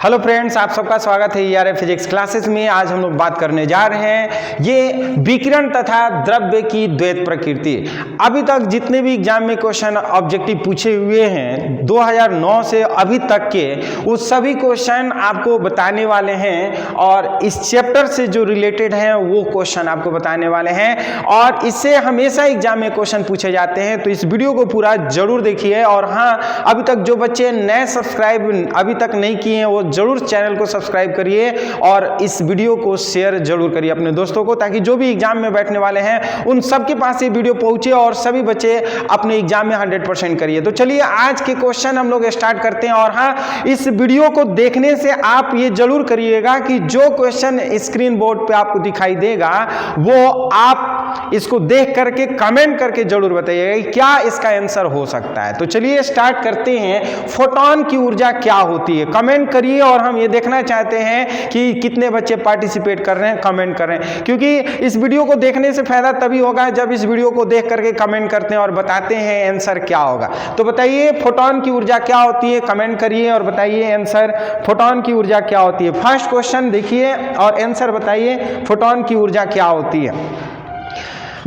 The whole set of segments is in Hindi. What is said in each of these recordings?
हेलो फ्रेंड्स, आप सबका स्वागत है ईआरएफ फिजिक्स क्लासेस में। आज हम लोग बात करने जा रहे हैं ये विकिरण तथा द्रव्य की द्वैत प्रकृति। अभी तक जितने भी एग्जाम में क्वेश्चन ऑब्जेक्टिव पूछे हुए हैं 2009 से अभी तक के, उस सभी क्वेश्चन आपको बताने वाले हैं और इस चैप्टर से जो रिलेटेड हैं वो क्वेश्चन आपको बताने वाले हैं। और इससे हमेशा एग्जाम में क्वेश्चन पूछे जाते हैं, तो इस वीडियो को पूरा जरूर देखिए। और हाँ, अभी तक जो बच्चे नए सब्सक्राइब अभी तक नहीं किए हैं वो जरूर चैनल को सब्सक्राइब करिए और इस वीडियो को शेयर जरूर करिए अपने दोस्तों को, ताकि जो भी एग्जाम में बैठने वाले हैं उन सबके पास ये वीडियो पहुंचे और सभी बच्चे अपने एग्जाम में 100% करिए। तो चलिए आज के क्वेश्चन हम लोग स्टार्ट करते हैं। और हाँ, इस वीडियो को देखने से आप ये जरूर करिएगा कि जो क्वेश्चन स्क्रीन बोर्ड पे आपको दिखाई देगा वो आप इसको देख करके कमेंट करके जरूर बताइएगा कि क्या इसका आंसर हो सकता है। तो चलिए स्टार्ट करते हैं। फोटोन की ऊर्जा क्या होती है, कमेंट करिए। और हम ये देखना चाहते हैं कि कितने बच्चे पार्टिसिपेट कर रहे हैं, कमेंट कर रहे हैं, क्योंकि इस वीडियो को देखने से फायदा तभी होगा जब इस वीडियो को देख करके कमेंट करते हैं और बताते हैं आंसर क्या होगा। तो बताइए फोटोन की ऊर्जा क्या होती है, कमेंट करिए और बताइए आंसर फोटोन की ऊर्जा क्या होती है। फर्स्ट क्वेश्चन देखिए और आंसर बताइए फोटोन की ऊर्जा क्या होती है।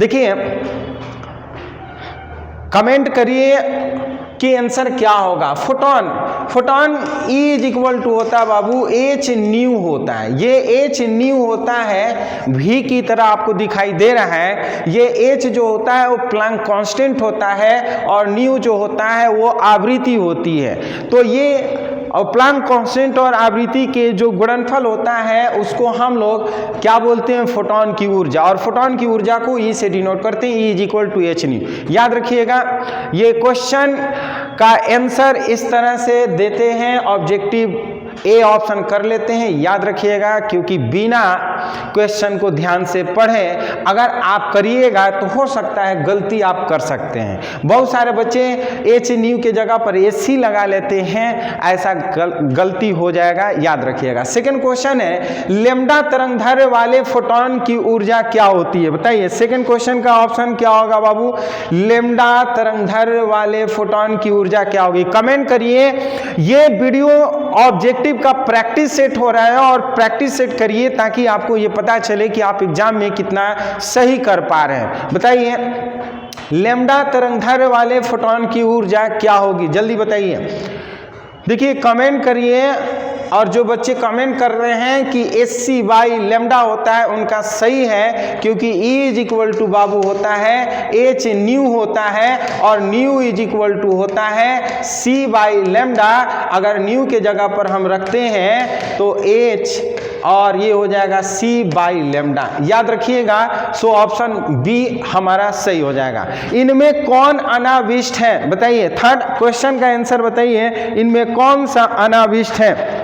देखिए कमेंट करिए कि आंसर क्या होगा। Photon E is equal to होता है बाबू एच न्यू होता है। ये एच न्यू होता है, V की तरह आपको दिखाई दे रहा है। ये एच जो होता है वो प्लैंक कांस्टेंट होता है और न्यू जो होता है वो आवृत्ति होती है। तो ये और प्लैंक कांस्टेंट और आवृत्ति के जो गुणनफल होता है उसको हम लोग क्या बोलते हैं, फोटोन की ऊर्जा। और फोटोन की ऊर्जा को E से डिनोट करते हैं, E is equal to H nu. याद रखिएगा, ये क्वेश्चन का आंसर इस तरह से देते हैं, ऑब्जेक्टिव ए ऑप्शन कर लेते हैं। याद रखिएगा, क्योंकि बिना क्वेश्चन को ध्यान से पढ़ें अगर आप करिएगा तो हो सकता है गलती आप कर सकते हैं। बहुत सारे बच्चे एच न्यू के जगह पर एसी लगा लेते हैं, ऐसा गलती हो जाएगा, याद रखिएगा। सेकंड क्वेश्चन है लैम्डा तरंगदैर्घ्य वाले फोटोन की ऊर्जा क्या होती है। बताइए सेकंड क्वेश्चन का ऑप्शन क्या होगा बाबू, लैम्डा तरंगदैर्घ्य वाले फोटोन की ऊर्जा क्या होगी। कमेंट करिए। ये वीडियो ऑब्जेक्टिव का प्रैक्टिस सेट हो रहा है और प्रैक्टिस सेट करिए ताकि आपको ये पता चले कि आप एग्जाम में कितना सही कर पा रहे हैं। बताइए लैम्डा तरंगदैर्घ्य वाले फोटोन की ऊर्जा क्या होगी, जल्दी बताइए। देखिए कमेंट करिए। और जो बच्चे कमेंट कर रहे हैं कि एच बाई लैम्डा होता है उनका सही है, क्योंकि E इज इक्वल टू बाबू होता है एच न्यू होता है और न्यू इज इक्वल टू होता है C बाई लैम्डा। अगर न्यू के जगह पर हम रखते हैं तो H और ये हो जाएगा C बाई लैम्डा। याद रखिएगा। सो ऑप्शन बी हमारा सही हो जाएगा। इनमें कौन अनाविष्ट है, बताइए। थर्ड क्वेश्चन का आंसर बताइए, इनमें कौन सा अनाविष्ट है।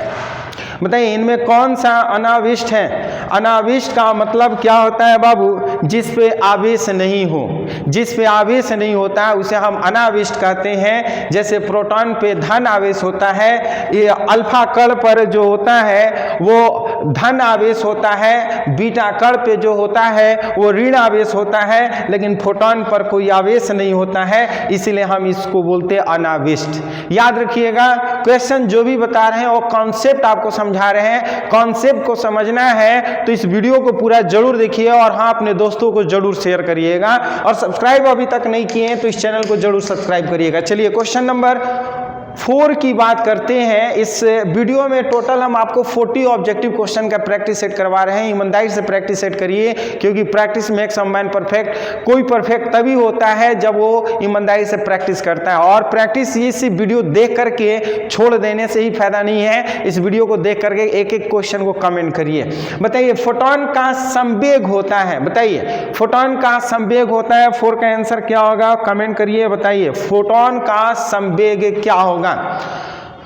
बताइए इनमें कौन सा अनाविष्ट है। अनाविष्ट का मतलब क्या होता है बाबू, जिस पे आवेश नहीं हो। जिस पे आवेश नहीं होता है उसे हम अनाविष्ट कहते हैं। जैसे प्रोटॉन पे धन आवेश होता है, ये अल्फा कण पर जो होता है वो धन आवेश होता है, बीटा कण पे जो होता है वो ऋण आवेश होता है, लेकिन फोटोन पर कोई आवेश नहीं होता है, इसीलिए हम इसको बोलते हैं अनाविष्ट। याद रखिएगा, क्वेश्चन जो भी बता रहे हैं वो कॉन्सेप्ट आपको समझा रहे हैं। कॉन्सेप्ट को समझना है तो इस वीडियो को पूरा जरूर देखिए और हाँ अपने दोस्तों को जरूर शेयर करिएगा। और सब्सक्राइब अभी तक नहीं किए हैं तो इस चैनल को जरूर सब्सक्राइब करिएगा। चलिए क्वेश्चन नंबर 4 की बात करते हैं। इस वीडियो में टोटल हम आपको 40 ऑब्जेक्टिव क्वेश्चन का प्रैक्टिस सेट करवा रहे हैं। ईमानदारी से प्रैक्टिस सेट करिए, क्योंकि practice makes a man perfect. कोई परफेक्ट तभी होता है जब वो ईमानदारी से प्रैक्टिस करता है। और प्रैक्टिस ये सिर्फ वीडियो देख करके छोड़ देने से ही फायदा नहीं है। इस वीडियो को देख करके एक एक क्वेश्चन को कमेंट करिए। बताइए फोटोन का संवेग होता है। बताइए फोटोन का संवेग होता है। 4 का आंसर क्या होगा, कमेंट करिए। बताइए फोटोन का संवेग क्या होगा।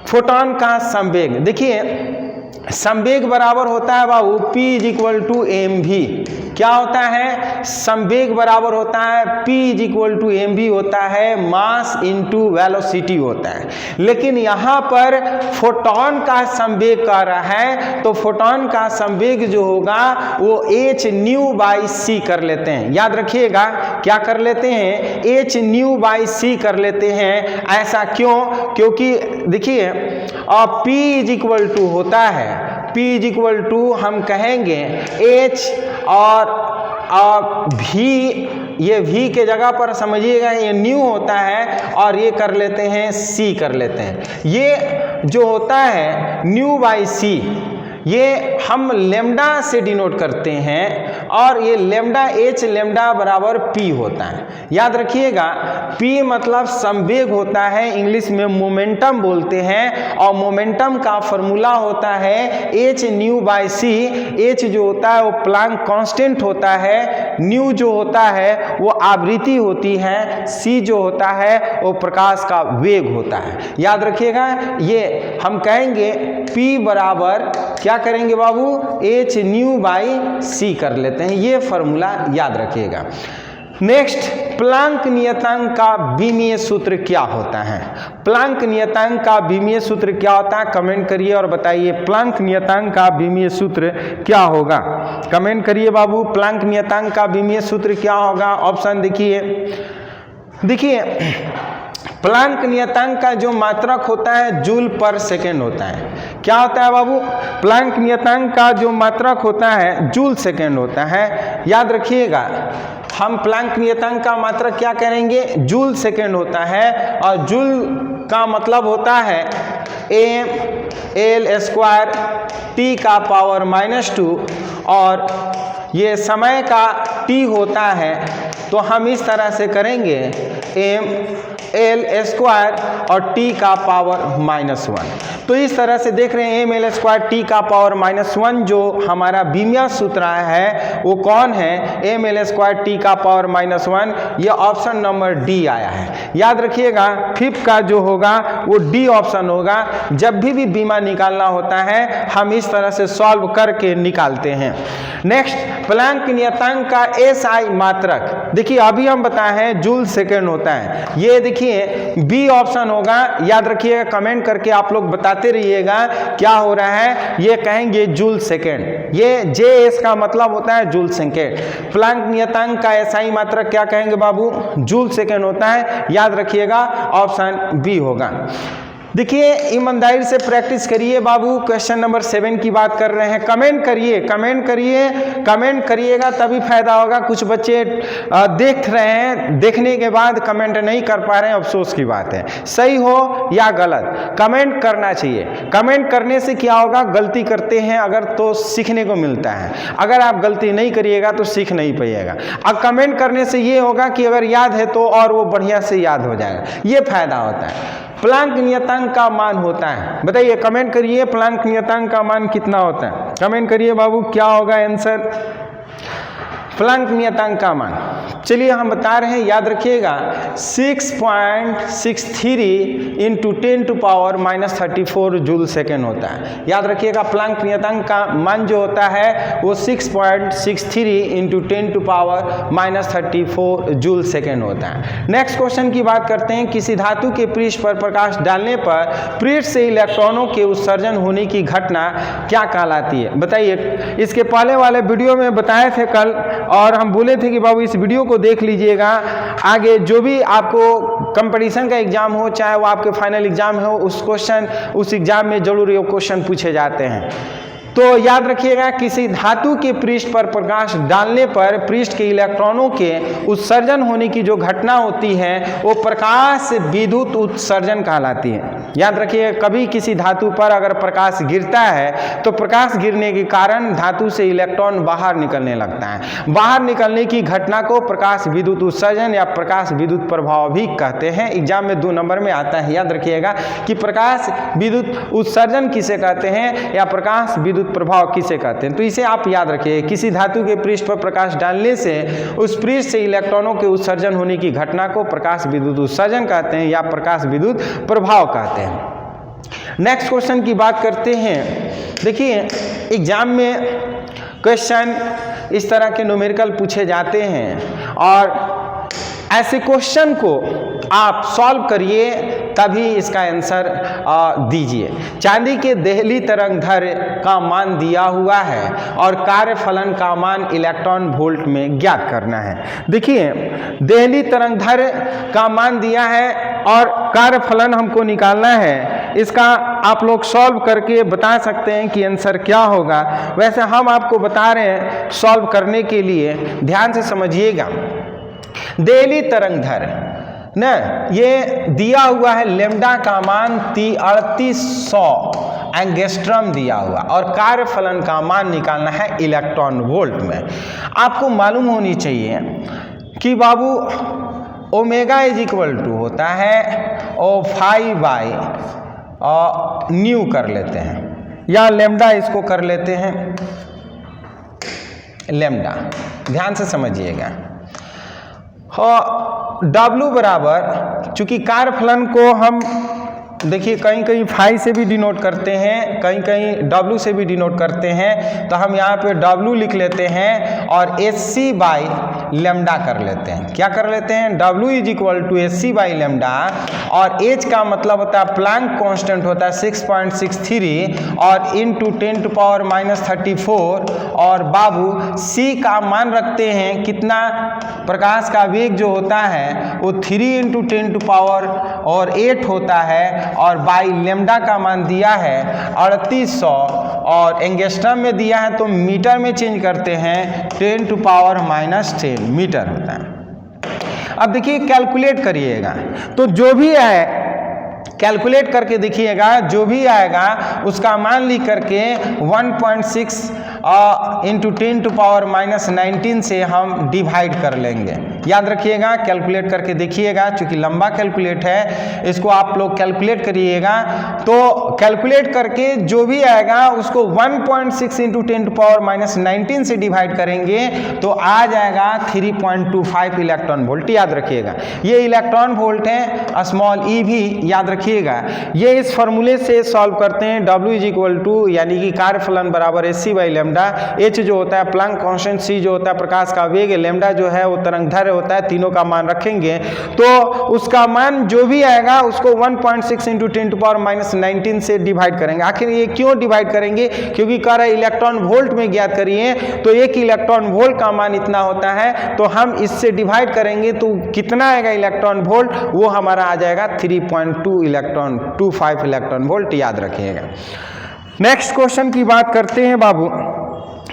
फोटोन का संवेग, देखिए संवेग बराबर होता है बाबू P is equal to mv। क्या होता है, संवेग बराबर होता है P is equal to mv होता है, मास इंटू वेलोसिटी होता है। लेकिन यहाँ पर फोटोन का संवेग कर रहा है तो फोटोन का संवेग जो होगा वो h न्यू बाई c कर लेते हैं। याद रखिएगा क्या कर लेते हैं, h न्यू बाई c कर लेते हैं। ऐसा क्यों, क्योंकि देखिए P इज इक्वल टू होता है, P इज इक्वल टू हम कहेंगे H और V, ये V के जगह पर समझिएगा ये न्यू होता है और ये कर लेते हैं C कर लेते हैं। ये जो होता है न्यू बाई C, ये हम लेमडा से डिनोट करते हैं और ये लेमडा H लेमडा बराबर P होता है। याद रखिएगा P मतलब संवेग होता है, इंग्लिश में मोमेंटम बोलते हैं और मोमेंटम का फॉर्मूला होता है H new by C। H जो होता है वो प्लांक कांस्टेंट होता है, न्यू जो होता है वो आवृत्ति होती है, C जो होता है वो प्रकाश का वेग होता है। याद रखिएगा ये हम कहेंगे P बराबर क्या करेंगे बाबू, H न्यू बाई C कर लेते हैं, ये फॉर्मूला याद रखिएगा। नेक्स्ट, प्लांक नियतांक का विमीय सूत्र क्या होता है? प्लांक नियतांक का विमीय सूत्र क्या होता है? कमेंट करिए और बताइए प्लांक नियतांक का विमीय सूत्र क्या होगा। कमेंट करिए बाबू, प्लांक नियतांक का विमीय सूत्र क्या होगा। ऑप्शन देखिए प्लांक नियतांक का जो मात्रक होता है जूल पर सेकेंड होता है। क्या होता है बाबू? प्लांक नियतांक का जो मात्रक होता है जूल सेकेंड होता है। याद रखिएगा हम प्लांक नियतांक का मात्रक क्या करेंगे, जूल सेकेंड होता है और जूल का मतलब होता है ml स्क्वायर t का पावर -2 और ये समय का t होता है तो हम इस तरह से करेंगे ml स्क्वायर और t का पावर -1। तो इस तरह से देख रहे हैं ml स्क्वायर t का पावर -1 जो हमारा विमीय सूत्र है वो कौन है, ml स्क्वायर t का पावर -1। ये ऑप्शन नंबर डी आया है। याद रखिएगा फिफ्थ का जो होगा वो डी ऑप्शन होगा। जब भी बीमा निकालना होता है हम इस तरह से सॉल्व करके निकालते हैं। नेक्स्ट, प्लांक नियतांक का SI मात्रक, देखिए अभी हम बताए हैं जूल सेकेंड होता है, ये देखिए बी ऑप्शन होगा। याद रखिएगा कमेंट करके आप लोग बताते रहिएगा क्या हो रहा है, ये कहेंगे जूल सेकेंड, ये JS का मतलब होता है जूल सेकेंड। प्लांक नियतांक का SI मात्रक क्या कहेंगे बाबू, जूल सेकेंड होता है। याद रखिएगा ऑप्शन बी होगा। देखिए ईमानदारी से प्रैक्टिस करिए बाबू, क्वेश्चन नंबर 7 की बात कर रहे हैं। कमेंट करिएगा तभी फायदा होगा। कुछ बच्चे देख रहे हैं, देखने के बाद कमेंट नहीं कर पा रहे हैं, अफसोस की बात है। सही हो या गलत कमेंट करना चाहिए। कमेंट करने से क्या होगा, गलती करते हैं अगर तो सीखने को मिलता है, अगर आप गलती नहीं करिएगा तो सीख नहीं पाइएगा। अब कमेंट करने से ये होगा कि अगर याद है तो और वो बढ़िया से याद हो जाएगा, ये फायदा होता है। प्लांक नियतांक का मान होता है, बताइए कमेंट करिए प्लांक नियतांक का मान कितना होता है। कमेंट करिए बाबू क्या होगा आंसर, प्लांक नियतांक का मान। चलिए हम बता रहे हैं, याद रखिएगा 6.63 इंटू 10⁻³ जूल सेकेंड होता है। याद रखिएगा प्लांक नियतांक का मान जो होता है वो 6.63 इंटू 10⁻³ जूल सेकेंड होता है। नेक्स्ट क्वेश्चन की बात करते हैं, किसी धातु के पृष्ठ पर प्रकाश डालने पर पृष्ठ से इलेक्ट्रॉनों के उत्सर्जन होने की घटना क्या कहलाती है। बताइए, इसके पहले वाले वीडियो में बताए थे कल और हम बोले थे कि बाबू इस वीडियो को देख लीजिएगा, आगे जो भी आपको कंपटीशन का एग्जाम हो चाहे वो आपके फाइनल एग्जाम हो उस एग्जाम में जरूर ये क्वेश्चन पूछे जाते हैं। तो याद रखिएगा किसी धातु के पृष्ठ पर प्रकाश डालने पर पृष्ठ के इलेक्ट्रॉनों के उत्सर्जन होने की जो घटना होती है वो प्रकाश विद्युत उत्सर्जन कहलाती है। याद रखिए कभी किसी धातु पर अगर प्रकाश गिरता है तो प्रकाश गिरने के कारण धातु से इलेक्ट्रॉन बाहर निकलने लगता है। बाहर निकलने की घटना को प्रकाश विद्युत उत्सर्जन या प्रकाश विद्युत प्रभाव भी कहते हैं। एग्जाम में 2 नंबर में आता है। याद रखिएगा कि प्रकाश विद्युत उत्सर्जन किसे कहते हैं या प्रकाश विद्युत प्रभाव किसे कहते हैं। तो इसे आप याद रखिए, किसी धातु के पृष्ठ पर प्रकाश डालने से उस पृष्ठ से इलेक्ट्रॉनों के उत्सर्जन होने की घटना को प्रकाश विद्युत उत्सर्जन कहते हैं या प्रकाश विद्युत प्रभाव कहते हैं। नेक्स्ट क्वेश्चन की बात करते हैं। देखिए एग्जाम में क्वेश्चन इस तरह के न्यूमेरिकल पूछे जाते हैं और ऐसे क्वेश्चन को आप सॉल्व करिए तभी इसका आंसर दीजिए। चांदी के देहली तरंगधर का मान दिया हुआ है और कार्यफलन का मान इलेक्ट्रॉन वोल्ट में ज्ञात करना है। देखिए देहली तरंगधर का मान दिया है और कार्यफलन हमको निकालना है इसका आप लोग सॉल्व करके बता सकते हैं कि आंसर क्या होगा। वैसे हम आपको बता रहे हैं सॉल्व करने के लिए, ध्यान से समझिएगा। देहली तरंग दैर्घ्य न ये दिया हुआ है, लेमडा का मान 3800 एंगस्ट्रम दिया हुआ, और कार्यफलन का मान निकालना है इलेक्ट्रॉन वोल्ट में। आपको मालूम होनी चाहिए कि बाबू ओमेगा इज इक्वल टू होता है और 5 न्यू कर लेते हैं, या लेमडा इसको कर लेते हैं लेमडा, ध्यान से समझिएगा। W बराबर, चूंकि कार्यफलन को हम देखिए कहीं कहीं फाई से भी डिनोट करते हैं, कहीं कहीं W से भी डिनोट करते हैं, तो हम यहाँ पे W लिख लेते हैं और Hc बाई लेमडा कर लेते हैं। क्या कर लेते हैं? W is equal to Hc by lambda, और H का मतलब होता है प्लैंक कांस्टेंट होता है 6.63 और इंटू 10⁻34, और बाबू C का मान रखते हैं कितना, प्रकाश का वेग जो होता है वो 3 इंटू 10⁸ होता है, और बाई लेमडा का मान दिया है 3800 और एंगस्ट्रम में दिया है तो मीटर में चेंज करते हैं 10⁻10 मीटर होता है। अब देखिए कैलकुलेट करिएगा, तो जो भी है कैलकुलेट करके देखिएगा, जो भी आएगा उसका मान लिख करके 1.6 इंटू 10⁻19 से हम डिवाइड कर लेंगे। याद रखिएगा, कैलकुलेट करके देखिएगा, चूंकि लंबा कैलकुलेट है, इसको आप लोग कैलकुलेट करिएगा। तो कैलकुलेट करके जो भी आएगा उसको 1.6 इंटू 10⁻19 से डिवाइड करेंगे तो आ जाएगा 3.25 इलेक्ट्रॉन वोल्ट। याद रखिएगा, ये इलेक्ट्रॉन वोल्ट है, स्मॉल ई भी याद रखिएगा। ये इस फॉर्मूले से सॉल्व करते हैं। W इज इक्वल टू यानी कि कार्यफलन बराबर Hc बाई लेमडा, H जो होता है प्लैंक कांस्टेंट, C जो होता है प्रकाश का वेग, लेमडा जो है वो तरंग दैर्घ्य होता है, तीनों का मान रखेंगे तो उसका मान जो भी आएगा उसको 1.6 इंटू 10⁻19 से डिवाइड करेंगे। आखिर ये क्यों डिवाइड करेंगे? क्योंकि कह रहा है इलेक्ट्रॉन वोल्ट में ज्ञात करिए, तो एक इलेक्ट्रॉन वोल्ट का मान इतना होता है, तो हम इससे डिवाइड करेंगे तो कितना आएगा इलेक्ट्रॉन वोल्ट, वो हमारा आ जाएगा 3.25 इलेक्ट्रॉन वोल्ट। याद रखिएगा। नेक्स्ट क्वेश्चन की बात करते हैं बाबू।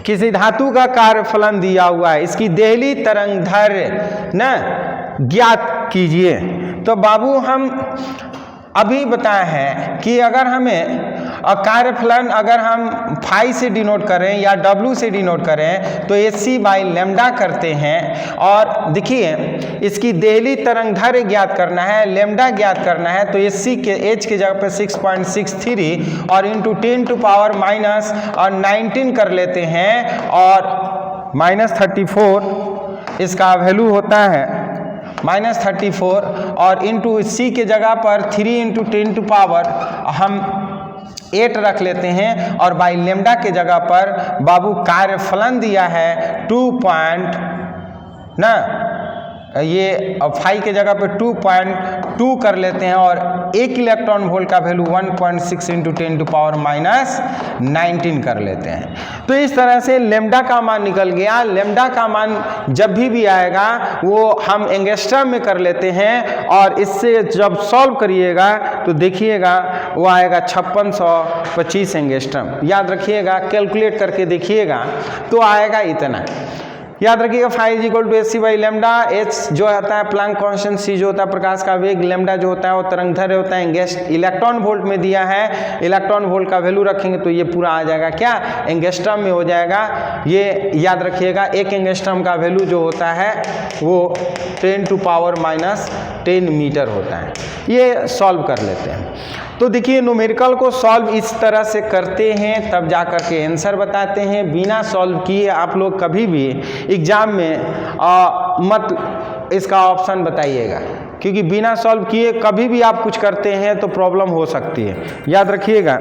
किसी धातु का कार्यफलन दिया हुआ है, इसकी देहली तरंग दैर्घ्य न ज्ञात कीजिए। तो बाबू हम अभी बताए हैं कि अगर हमें कार्यफलन अगर हम फाई से डिनोट करें या W से डिनोट करें तो Hc बाई लेमडा करते हैं, और देखिए इसकी देहली तरंग दैर्घ्य ज्ञात करना है, लेमडा ज्ञात करना है, तो Hc के H के जगह पे 6.63 और इंटू 10⁻19 कर लेते हैं, और -34 इसका वैल्यू होता है -34, और इंटू C के जगह पर 3 इंटू 10⁻ हम 8 रख लेते हैं, और बाई लेमडा के जगह पर बाबू कार्यफलन दिया है 2 ये 5 के जगह पे 2.2 कर लेते हैं, और एक इलेक्ट्रॉन वोल्ट का वैल्यू 1.6 इंटू 10⁻19 कर लेते हैं। तो इस तरह से लेमडा का मान निकल गया। लेमडा का मान जब भी आएगा वो हम एंगस्ट्रम में कर लेते हैं, और इससे जब सॉल्व करिएगा तो देखिएगा वो आएगा 5625 एंगस्ट्रम। याद रखिएगा, कैलकुलेट करके देखिएगा तो आएगा इतना। याद रखिएगा, phi is equal to Hc by lambda, H जो होता है प्लैंक कांस्टेंट, C जो होता है प्रकाश का वेग, लेमडा जो होता है वो तरंग दैर्घ्य होता है, इलेक्ट्रॉन वोल्ट में दिया है, इलेक्ट्रॉन वोल्ट का वैल्यू रखेंगे तो ये पूरा आ जाएगा क्या, एंगस्ट्रम में हो जाएगा। ये याद रखिएगा, एक एंगस्ट्रम का वैल्यू जो होता है वो 10⁻10 मीटर होता है। ये सॉल्व कर लेते हैं। तो देखिए न्यूमेरिकल को सॉल्व इस तरह से करते हैं, तब जा कर के आंसर बताते हैं। बिना सॉल्व किए आप लोग कभी भी एग्जाम में मत इसका ऑप्शन बताइएगा, क्योंकि बिना सॉल्व किए कभी भी आप कुछ करते हैं तो प्रॉब्लम हो सकती है। याद रखिएगा।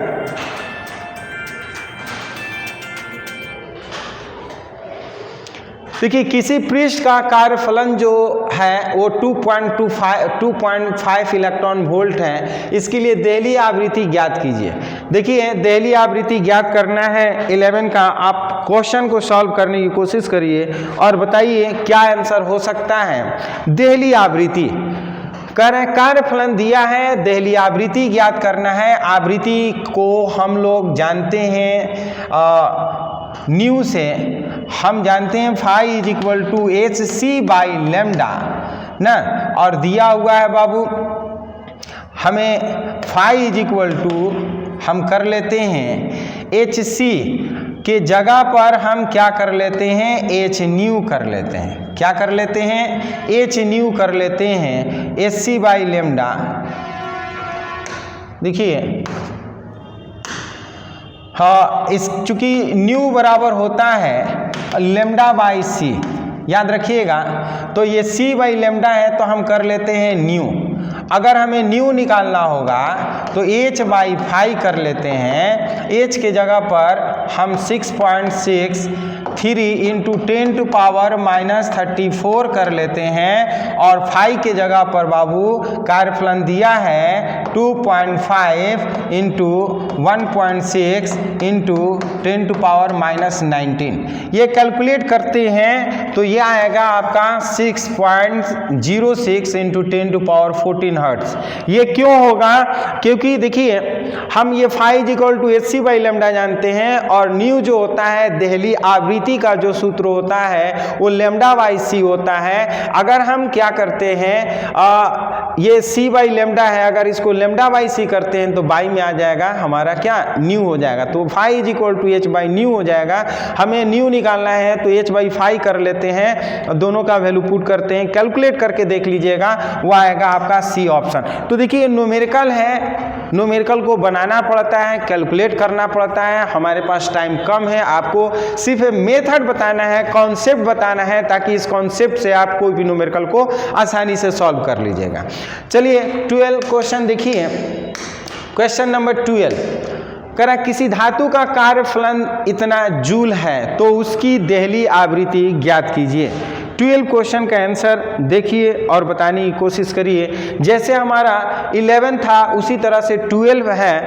देखिए किसी पृष्ठ का कार्यफलन जो है वो 2.5 इलेक्ट्रॉन वोल्ट है। इसके लिए देहली आवृत्ति ज्ञात कीजिए। देखिए देहली आवृत्ति ज्ञात करना है 11 का। आप क्वेश्चन को सॉल्व करने की कोशिश करिए और बताइए क्या आंसर हो सकता है। देहली आवृत्ति कार्यफलन दिया है, देहली आवृत्ति ज्ञात करना है। आवृत्ति को हम लोग जानते हैं न्यू से, हम जानते हैं phi is equal to H C by lambda ना, और दिया हुआ है बाबू हमें फाई इज इक्वल टू हम कर लेते हैं एच सी के जगह पर हम क्या कर लेते हैं, एच न्यू कर लेते हैं। क्या कर लेते हैं, एच न्यू कर लेते हैं एच सी बाई लेमडा। देखिए हाँ, इस चूंकि न्यू बराबर होता है लेमडा बाई सी, याद रखिएगा। तो ये सी बाई लेमडा है तो हम कर लेते हैं न्यू। अगर हमें न्यू निकालना होगा तो h बाई 5 कर लेते हैं। h के जगह पर हम 6.63 इंटू 10 टू पावर माइनस 34 कर लेते हैं, और 5 के जगह पर बाबू कार्यफलन दिया है 2.5 into 1.6 into 10 to power minus 19। ये कैलकुलेट करते हैं तो ये आएगा आपका 6.06 इंटू 10 टू पावर 14 हर्ट्ज। ये क्यों होगा, क्योंकि देखिए हम ये phi equal to H C by lambda जानते हैं, और न्यू जो होता है देहली आवृत्ति का जो सूत्र होता है वो लेमडा बाई सी होता है। अगर हम क्या करते हैं ये सी बाई लेमडा है, अगर इसको लेमडा बाई सी करते हैं तो बाई में आ जाएगा हमारा क्या, न्यू हो जाएगा। तो phi is equal to H by nu हो जाएगा। हमें न्यू निकालना है तो एच बाई 5 कर लेते हैं, दोनों का वैल्यू पुट करते हैं, कैलकुलेट करके देख लीजिएगा, वो आएगा आपका सी ऑप्शन। तो देखिए न्यूमेरिकल है, न्यूमेरिकल को बनाना पड़ता है, कैलकुलेट करना पड़ता है, हमारे पास टाइम कम है। आपको सिर्फ मेथड बताना है, कॉन्सेप्ट बताना है, ताकि इस कॉन्सेप्ट से आप कोई भी न्यूमेरिकल को आसानी से सॉल्व कर लीजिएगा। चलिए 12 क्वेश्चन देखिए। क्वेश्चन नंबर 12 करा किसी धातु का कार्यफलन इतना जूल है तो उसकी देहली आवृत्ति ज्ञात कीजिए। 12 क्वेश्चन का आंसर देखिए और बताने की कोशिश करिए। जैसे हमारा 11 था उसी तरह से 12 है।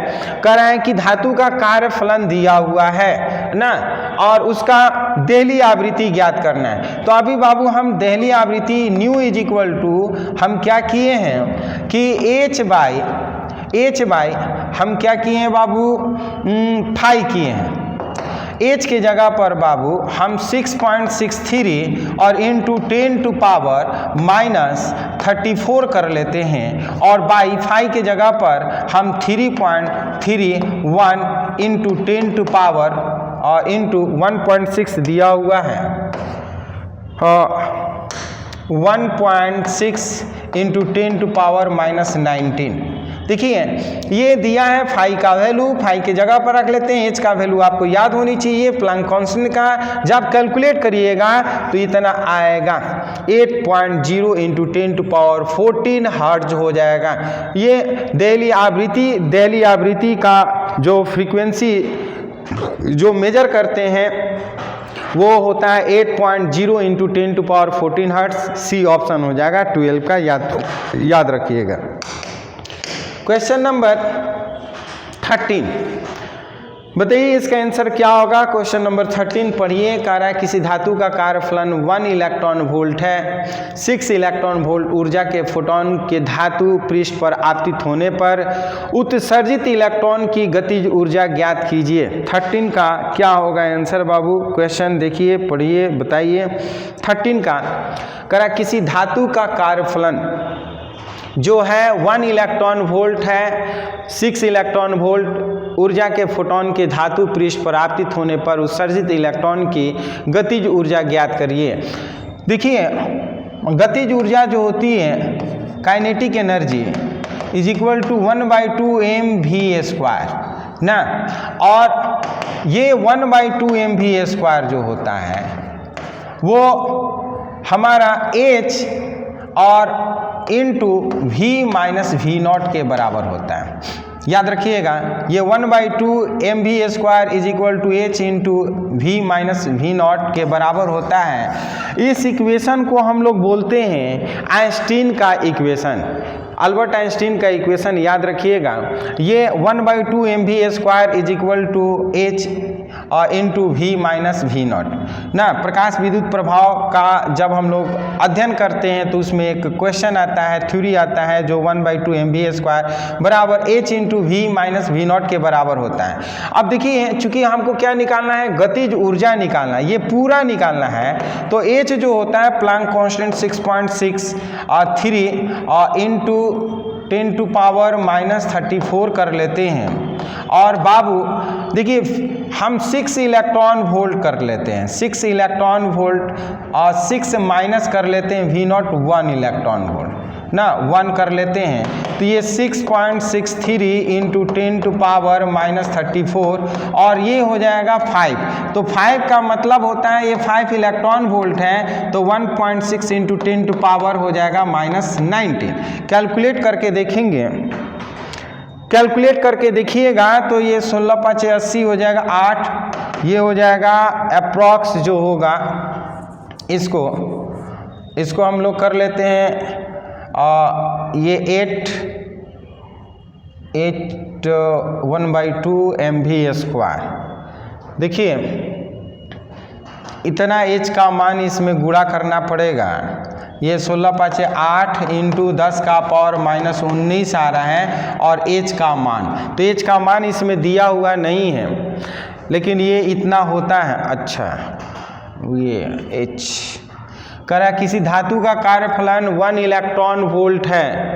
कह रहे हैं कि धातु का कार्यफलन दिया हुआ है ना, और उसका देहली आवृत्ति ज्ञात करना है। तो अभी बाबू हम देहली आवृत्ति न्यू इज इक्वल टू हम क्या किए हैं कि एच बाई हम क्या किए हैं बाबू, 5 किए हैं। h के जगह पर बाबू हम 6.63 और इंटू 10 टू पावर माइनस 34 कर लेते हैं, और बाई 5 के जगह पर हम 3.31 इंटू 10 टू पावर और इंटू 1.6 दिया हुआ है, 1.6 इंटू 10 टू पावर माइनस 19। देखिए ये दिया है फाई का वैल्यू, फाई के जगह पर रख लेते हैं। एच का वैल्यू आपको याद होनी चाहिए प्लैंक कांस्टेंट का। जब कैलकुलेट करिएगा तो इतना आएगा 8.0 इंटू 10 टू पावर 14 हर्ट्ज हो जाएगा। ये देहली आवृत्ति का जो फ्रीक्वेंसी जो मेजर करते हैं वो होता है 8.0 into 10 to power 14 hertz. C option हो जाएगा 12 का, याद रखिएगा। क्वेश्चन नंबर 13 बताइए इसका आंसर क्या होगा। क्वेश्चन नंबर 13 पढ़िए। कह रहा है किसी धातु का कार्यफलन 1 इलेक्ट्रॉन वोल्ट है। 6 इलेक्ट्रॉन वोल्ट ऊर्जा के फोटोन के धातु पृष्ठ पर आपतित होने पर उत्सर्जित इलेक्ट्रॉन की गतिज ऊर्जा ज्ञात कीजिए। 13 का क्या होगा आंसर बाबू। क्वेश्चन देखिए, पढ़िए, बताइए। 13 का कह रहा किसी धातु का कार्यफलन जो है 1 इलेक्ट्रॉन वोल्ट है। 6 इलेक्ट्रॉन वोल्ट ऊर्जा के फोटोन के धातु पृष्ठ पर आपतित होने पर उत्सर्जित इलेक्ट्रॉन की गतिज ऊर्जा ज्ञात करिए। देखिए गतिज ऊर्जा जो होती है kinetic energy is equal to 1/2 mv² ना, और ये 1/2 mv² जो होता है वो हमारा h और इंटू v माइनस v0 के बराबर होता है। याद रखिएगा ये 1/2 mv² is equal to h into v minus v0 के बराबर होता है। इस इक्वेशन को हम लोग बोलते हैं आइंस्टीन का इक्वेशन, अल्बर्ट आइंस्टीन का इक्वेशन। याद रखिएगा ये 1/2 mv² is equal to h into v minus v naught ना। प्रकाश विद्युत प्रभाव का जब हम लोग अध्ययन करते हैं तो उसमें एक क्वेश्चन आता है, थ्योरी आता है जो 1/2 mv² बराबर h into v minus v naught के बराबर होता है। अब देखिए चूंकि हमको क्या निकालना है, गतिज ऊर्जा निकालना है, ये पूरा निकालना है तो h जो होता है प्लैंक कांस्टेंट 6.63 और इंटू 10⁻⁻34 कर लेते हैं। और बाबू देखिए हम 6 इलेक्ट्रॉन वोल्ट कर लेते हैं, 6 इलेक्ट्रॉन वोल्ट और 6 माइनस कर लेते हैं V नॉट 1 इलेक्ट्रॉन वोल्ट ना, 1 कर लेते हैं तो ये 6.63 इंटू 10⁻⁻34 और ये हो जाएगा 5। तो 5 का मतलब होता है ये 5 इलेक्ट्रॉन वोल्ट है तो 1.6 इंटू 10 टू पावर हो जाएगा -19। कैलकुलेट करके देखेंगे, कैलकुलेट करके देखिएगा तो ये 16×5 = 80 हो जाएगा 8, ये हो जाएगा अप्रॉक्स जो होगा इसको हम लोग कर लेते हैं ये 8 1/2 mv²। देखिए इतना h का मान इसमें गुणा करना पड़ेगा, ये 16×5 = 8 इंटू 10⁻⁻19 आ रहा है और h का मान, तो h का मान इसमें दिया हुआ नहीं है लेकिन ये इतना होता है। अच्छा ये h कह रहा है किसी धातु का कार्यफलन 1 इलेक्ट्रॉन वोल्ट है,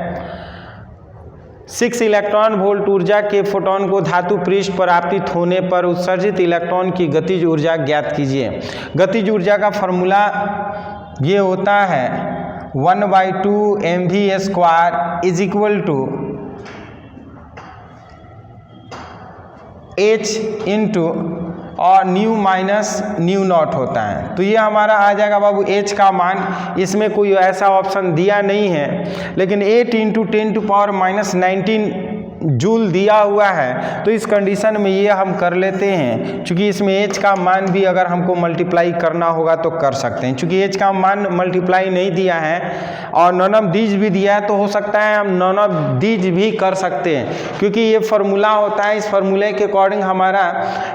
6 इलेक्ट्रॉन वोल्ट ऊर्जा के फोटोन को धातु पृष्ठ पर आपतित होने पर उत्सर्जित इलेक्ट्रॉन की गतिज ऊर्जा ज्ञात कीजिए। गतिज ऊर्जा का फॉर्मूला ये होता है 1/2 mv² is equal to h into और न्यू माइनस न्यू नॉट होता है। तो ये हमारा आ जाएगा बाबू h का मान, इसमें कोई ऐसा ऑप्शन दिया नहीं है लेकिन 8 इंटू 10⁻⁻19 जूल दिया हुआ है तो इस कंडीशन में ये हम कर लेते हैं। चूँकि इसमें h का मान भी अगर हमको मल्टीप्लाई करना होगा तो कर सकते हैं, चूँकि h का मान मल्टीप्लाई नहीं दिया है और नॉन ऑफ दीज भी दिया है तो हो सकता है हम नॉन ऑफ दीज भी कर सकते हैं, क्योंकि ये फार्मूला होता है, इस फार्मूले के अकॉर्डिंग हमारा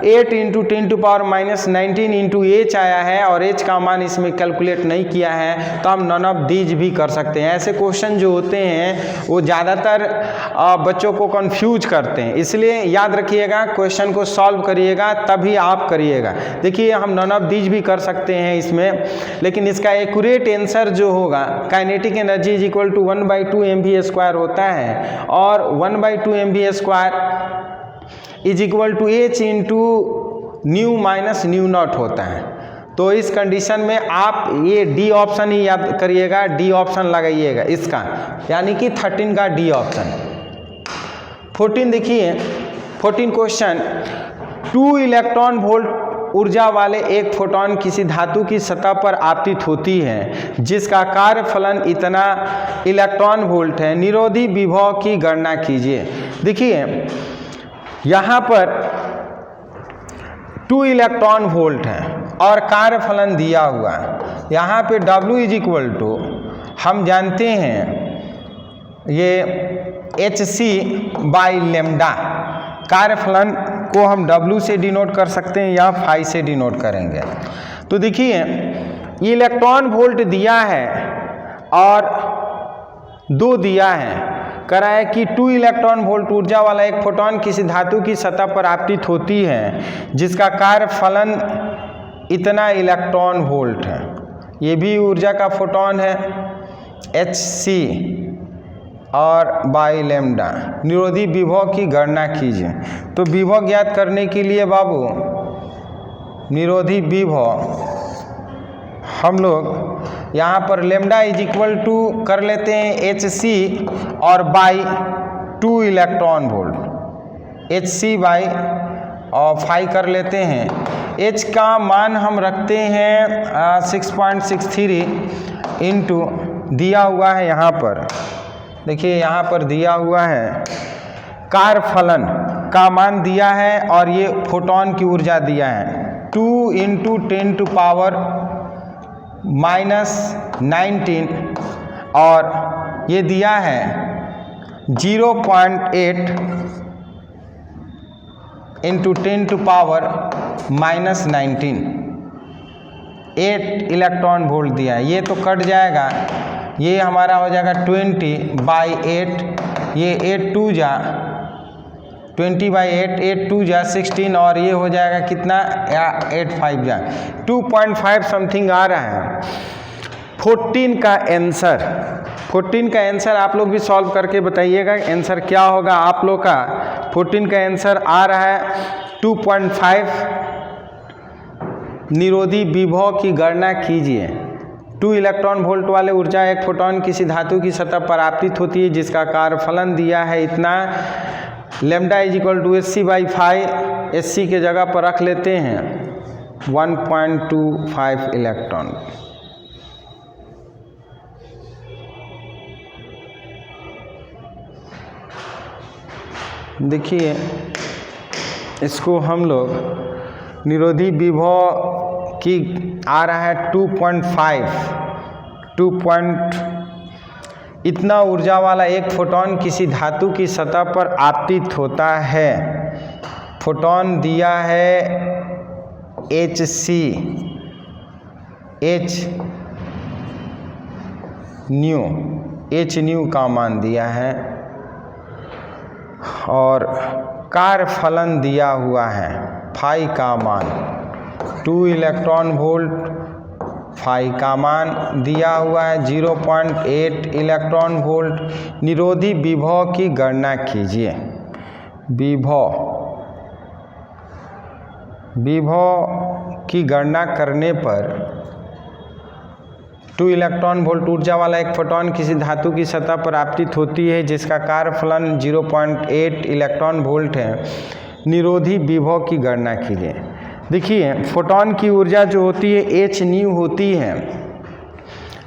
8 इंटू 10⁻⁻19 इंटू h आया है और h का मान इसमें कैलकुलेट नहीं किया है तो हम नॉन ऑफ दीज भी कर सकते हैं। ऐसे क्वेश्चन जो होते हैं वो ज़्यादातर बच्चों को कंफ्यूज करते हैं, इसलिए याद रखिएगा क्वेश्चन को सॉल्व करिएगा तभी आप करिएगा। देखिए हम नॉन ऑफ दीज भी कर सकते हैं इसमें, लेकिन इसका एक्यूरेट आंसर जो होगा kinetic energy is equal to 1/2 mv² होता है और 1/2 mv² is equal to h into nu minus nu naught होता है। तो इस कंडीशन में आप ये डी ऑप्शन ही याद करिएगा, डी ऑप्शन लगाइएगा इसका, यानी कि 13 का डी ऑप्शन। 14 देखिए 14 क्वेश्चन, 2 इलेक्ट्रॉन वोल्ट ऊर्जा वाले एक फोटोन किसी धातु की सतह पर आपतित होती है जिसका कार्यफलन इतना इलेक्ट्रॉन वोल्ट है, निरोधी विभव की गणना कीजिए। देखिए यहाँ पर 2 इलेक्ट्रॉन वोल्ट है और कार्यफलन दिया हुआ है, यहाँ पे W इज इक्वल टू हम जानते हैं ये hc/λ, कार्यफलन को हम W से डिनोट कर सकते हैं या फाई से डिनोट करेंगे। तो देखिए इलेक्ट्रॉन वोल्ट दिया है और 2 दिया है, कह रहा है कि 2 इलेक्ट्रॉन वोल्ट ऊर्जा वाला एक फोटोन किसी धातु की सतह पर आपतित होती है जिसका कार्यफलन इतना इलेक्ट्रॉन वोल्ट है, ये भी ऊर्जा का फोटोन है hc और बाई लैम्डा, निरोधी विभव की गणना कीजिए। तो विभव ज्ञात करने के लिए बाबू निरोधी विभव हम लोग यहाँ पर लैम्डा इज इक्वल टू कर लेते हैं hc और by 2 electron volt, hc by और फाई कर लेते हैं। h का मान हम रखते हैं 6.63 इंटू दिया हुआ है यहाँ पर, देखिए यहाँ पर दिया हुआ है कार्यफलन का मान दिया है और ये फोटोन की ऊर्जा दिया है 2 इंटू 10 टू पावर -19 और ये दिया है 0.8 into 10 to power minus 19, 8 electron volt दिया है। ये तो कट जाएगा, ये हमारा हो जाएगा 20/8, ये 8 2 जा 20/8, 8 2 जा 16, और ये हो जाएगा कितना 8 5 जा 2.5 समथिंग आ रहा है। 14 का आंसर आप लोग भी सॉल्व करके बताइएगा आंसर क्या होगा आप लोग का। 14 का आंसर आ रहा है 2.5। निरोधी विभव की गणना कीजिए। 2 इलेक्ट्रॉन वोल्ट वाले ऊर्जा एक फोटोन किसी धातु की सतह पर आपतित होती है जिसका कार्यफलन दिया है इतना। लैम्डा = hc/5, hc के जगह पर रख लेते हैं 1.25 इलेक्ट्रॉन। देखिए इसको हम लोग निरोधी विभव की आ रहा है 2.5 इतना ऊर्जा वाला एक फोटोन किसी धातु की सतह पर आपतित होता है। फोटोन दिया है hc, h न्यू का मान दिया है और कार्यफलन दिया हुआ है फाई का मान 2 इलेक्ट्रॉन वोल्ट, फाई का मान दिया हुआ है 0.8 इलेक्ट्रॉन वोल्ट। निरोधी विभव की गणना कीजिए। विभव की गणना करने पर 2 इलेक्ट्रॉन वोल्ट ऊर्जा वाला एक फोटोन किसी धातु की सतह पर आपतित होती है जिसका कार्यफलन 0.8 इलेक्ट्रॉन वोल्ट है। निरोधी विभव की गणना कीजिए। देखिए फोटोन की ऊर्जा जो होती है h न्यू होती है,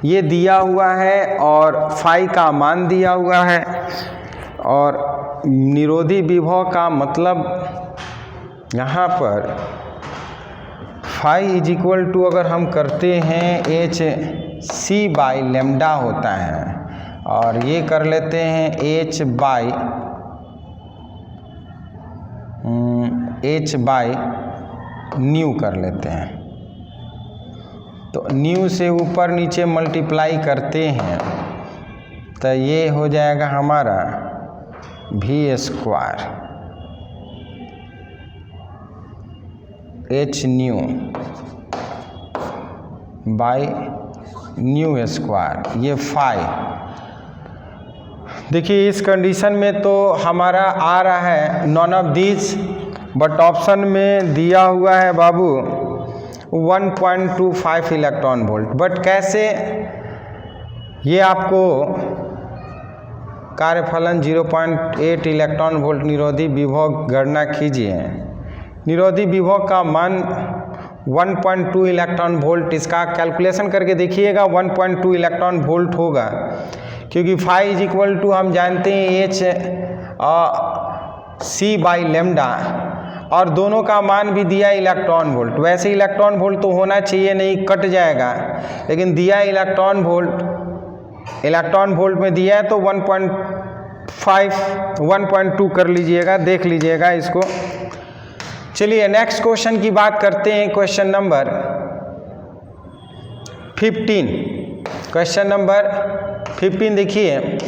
ये दिया हुआ है और फाई का मान दिया हुआ है। और निरोधी विभव का मतलब यहाँ पर फाई = अगर हम करते हैं hc/λ होता है और ये कर लेते हैं h/न्यू कर लेते हैं। तो न्यू से ऊपर नीचे मल्टीप्लाई करते हैं तो ये हो जाएगा हमारा v² h new by new square, ये फाई। देखिए इस कंडीशन में तो हमारा आ रहा है none of these, but option में दिया हुआ है बाबू 1.25 इलेक्ट्रॉन वोल्ट। बट कैसे, ये आपको कार्यफलन 0.8 इलेक्ट्रॉन वोल्ट निरोधी विभव गणना कीजिए। निरोधी विभव का मान 1.2 इलेक्ट्रॉन वोल्ट, इसका कैलकुलेशन करके देखिएगा 1.2 इलेक्ट्रॉन वोल्ट होगा, क्योंकि फाई = हम जानते हैं hc/λ और दोनों का मान भी दिया इलेक्ट्रॉन वोल्ट। वैसे इलेक्ट्रॉन वोल्ट तो होना चाहिए नहीं, कट जाएगा, लेकिन दिया इलेक्ट्रॉन वोल्ट में दिया है तो 1.2 कर लीजिएगा, देख लीजिएगा इसको। चलिए नेक्स्ट क्वेश्चन की बात करते हैं। Question number 15। क्वेश्चन नंबर 15 देखिए,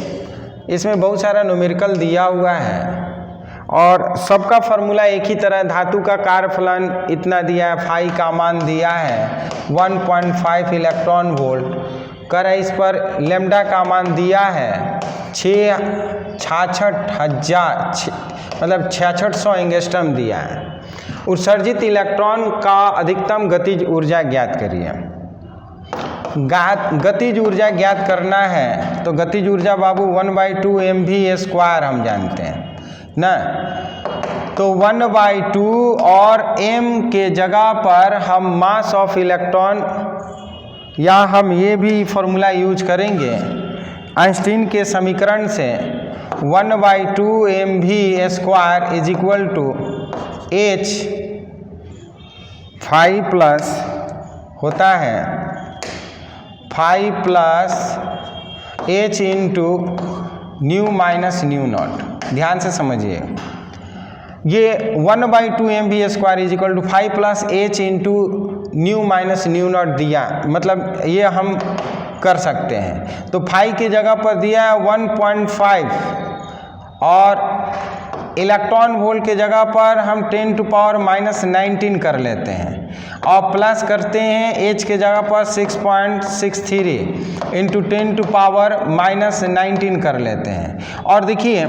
इसमें बहुत सारा न्यूमेरिकल दिया हुआ है और सबका फॉर्मूला एक ही तरह। धातु का कार्यफलन इतना दिया है, फाई का मान दिया है 1.5 इलेक्ट्रॉन वोल्ट कर है। इस पर लैम्डा का मान दिया है 6600 एंगस्ट्रॉम दिया है। उत्सर्जित इलेक्ट्रॉन का अधिकतम गतिज ऊर्जा ज्ञात करिए। गतिज ऊर्जा ज्ञात करना है तो गतिज ऊर्जा बाबू 1/2 mv² हम जानते हैं ना, तो 1/2 और m के जगह पर हम मास ऑफ इलेक्ट्रॉन, या हम ये भी फॉर्मूला यूज करेंगे आइंस्टीन के समीकरण से 1/2 mv² = h फाई प्लस होता है phi plus h * nu minus nu naught. ध्यान से समझिए, ये 1/2 mv² is equal to 5 plus h into nu minus nu naught दिया, मतलब ये हम कर सकते हैं। तो 5 की जगह पर दिया है 1.5 और इलेक्ट्रॉन वोल्ट के जगह पर हम 10⁻⁻19 कर लेते हैं और प्लस करते हैं h के जगह पर 6.63 इंटू 10⁻⁻19 कर लेते हैं। और देखिए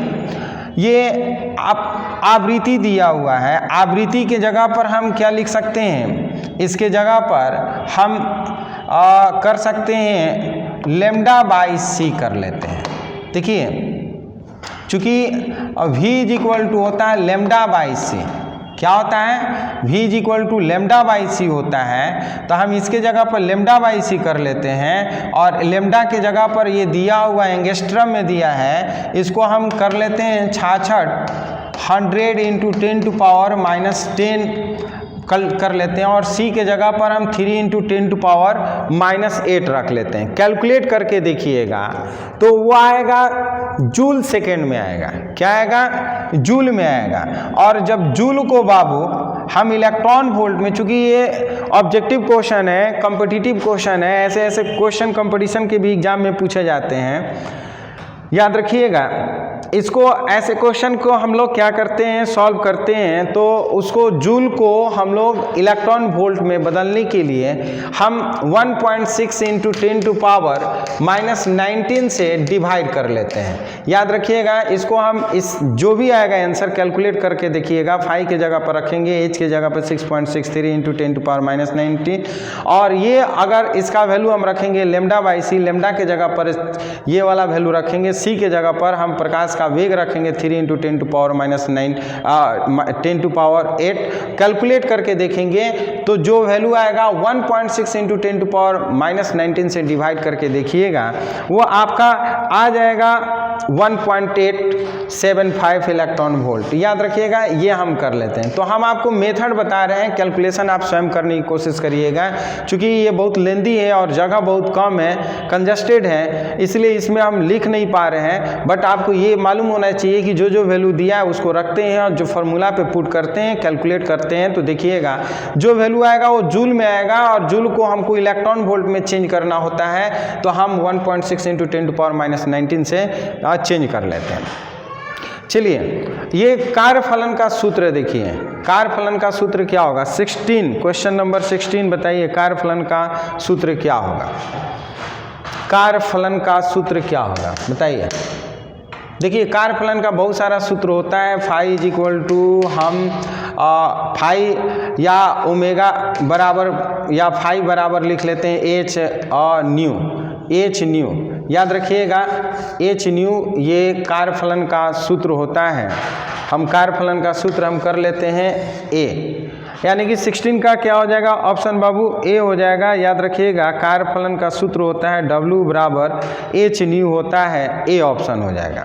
ये आवृत्ति दिया हुआ है, आवृत्ति के जगह पर हम क्या लिख सकते हैं, इसके जगह पर हम कर सकते हैं λ/c कर लेते हैं। देखिए चूँकि v इज इक्वल टू होता है λ/c, क्या होता है v is equal to λ/c होता है, तो हम इसके जगह पर λ/c कर लेते हैं और लैम्डा के जगह पर ये दिया हुआ एंगस्ट्रम में दिया है, इसको हम कर लेते हैं 100 इंटू 10⁻⁻10 कर लेते हैं और c के जगह पर हम 3 इंटू 10⁻⁸ रख लेते हैं। कैलकुलेट करके देखिएगा तो वो आएगा जूल सेकेंड में आएगा। क्या आएगा, जूल में आएगा। और जब जूल को बाबू हम इलेक्ट्रॉन वोल्ट में, चूंकि ये ऑब्जेक्टिव क्वेश्चन है, कॉम्पिटिटिव क्वेश्चन है, ऐसे ऐसे क्वेश्चन कंपटीशन के भी एग्जाम में पूछे जाते हैं, याद रखिएगा। इसको ऐसे क्वेश्चन को हम लोग क्या करते हैं, सॉल्व करते हैं, तो उसको जूल को हम लोग इलेक्ट्रॉन वोल्ट में बदलने के लिए हम 1.6 इंटू 10⁻⁻19 से डिवाइड कर लेते हैं। याद रखिएगा, इसको हम इस जो भी आएगा आंसर कैलकुलेट करके देखिएगा। 5 के जगह पर रखेंगे, h के जगह पर 6.63 इंटू 10⁻⁻19 और ये अगर इसका वैल्यू हम रखेंगे λ/c, लैम्डा के जगह पर ये वाला वैल्यू रखेंगे, c के जगह पर हम प्रकाश का वेग रखेंगे 3 इंटू 10⁻⁸ कैलकुलेट करके देखेंगे तो जो वैल्यू आएगा 1.6 इंटू 10⁻⁻19 से डिवाइड करके देखिएगा, वो आपका आ जाएगा 1.875 इलेक्ट्रॉन वोल्ट। याद रखिएगा, ये हम कर लेते हैं। तो हम आपको मेथड बता रहे हैं, कैलकुलेशन आप स्वयं करने की कोशिश करिएगा। चूँकि ये बहुत लेंदी है और जगह बहुत कम है, कंजस्टेड है, इसलिए इसमें हम लिख नहीं पा रहे हैं, बट आपको ये मालूम होना चाहिए कि जो जो वैल्यू दिया है उसको रखते हैं और जो फार्मूला पे पुट करते हैं, कैलकुलेट करते हैं, तो देखिएगा जो वैल्यू आएगा वो जूल में आएगा और जूल को हमको इलेक्ट्रॉन वोल्ट में चेंज करना होता है, तो हम 1.6 इंटू 10⁻⁻19 से चेंज कर लेते हैं। चलिए, ये कार्यफलन का सूत्र देखिए, कार्यफलन का सूत्र क्या होगा। 16 क्वेश्चन नंबर 16 बताइए, कार्यफलन का सूत्र क्या होगा, कार्यफलन का सूत्र क्या होगा बताइए। देखिए, कार्यफलन का बहुत सारा सूत्र होता है। फाई इज इक्वल टू हम फाई या ओमेगा बराबर या फाई बराबर लिख लेते हैं एच और न्यू, एच न्यू। याद रखिएगा, एच न्यू ये कार्यफलन का सूत्र होता है। हम कार्यफलन का सूत्र हम कर लेते हैं ए, यानी कि 16 का क्या हो जाएगा ऑप्शन बाबू, ए हो जाएगा। याद रखिएगा, कार्यफलन का सूत्र होता है W बराबर एच न्यू होता है, ए ऑप्शन हो जाएगा।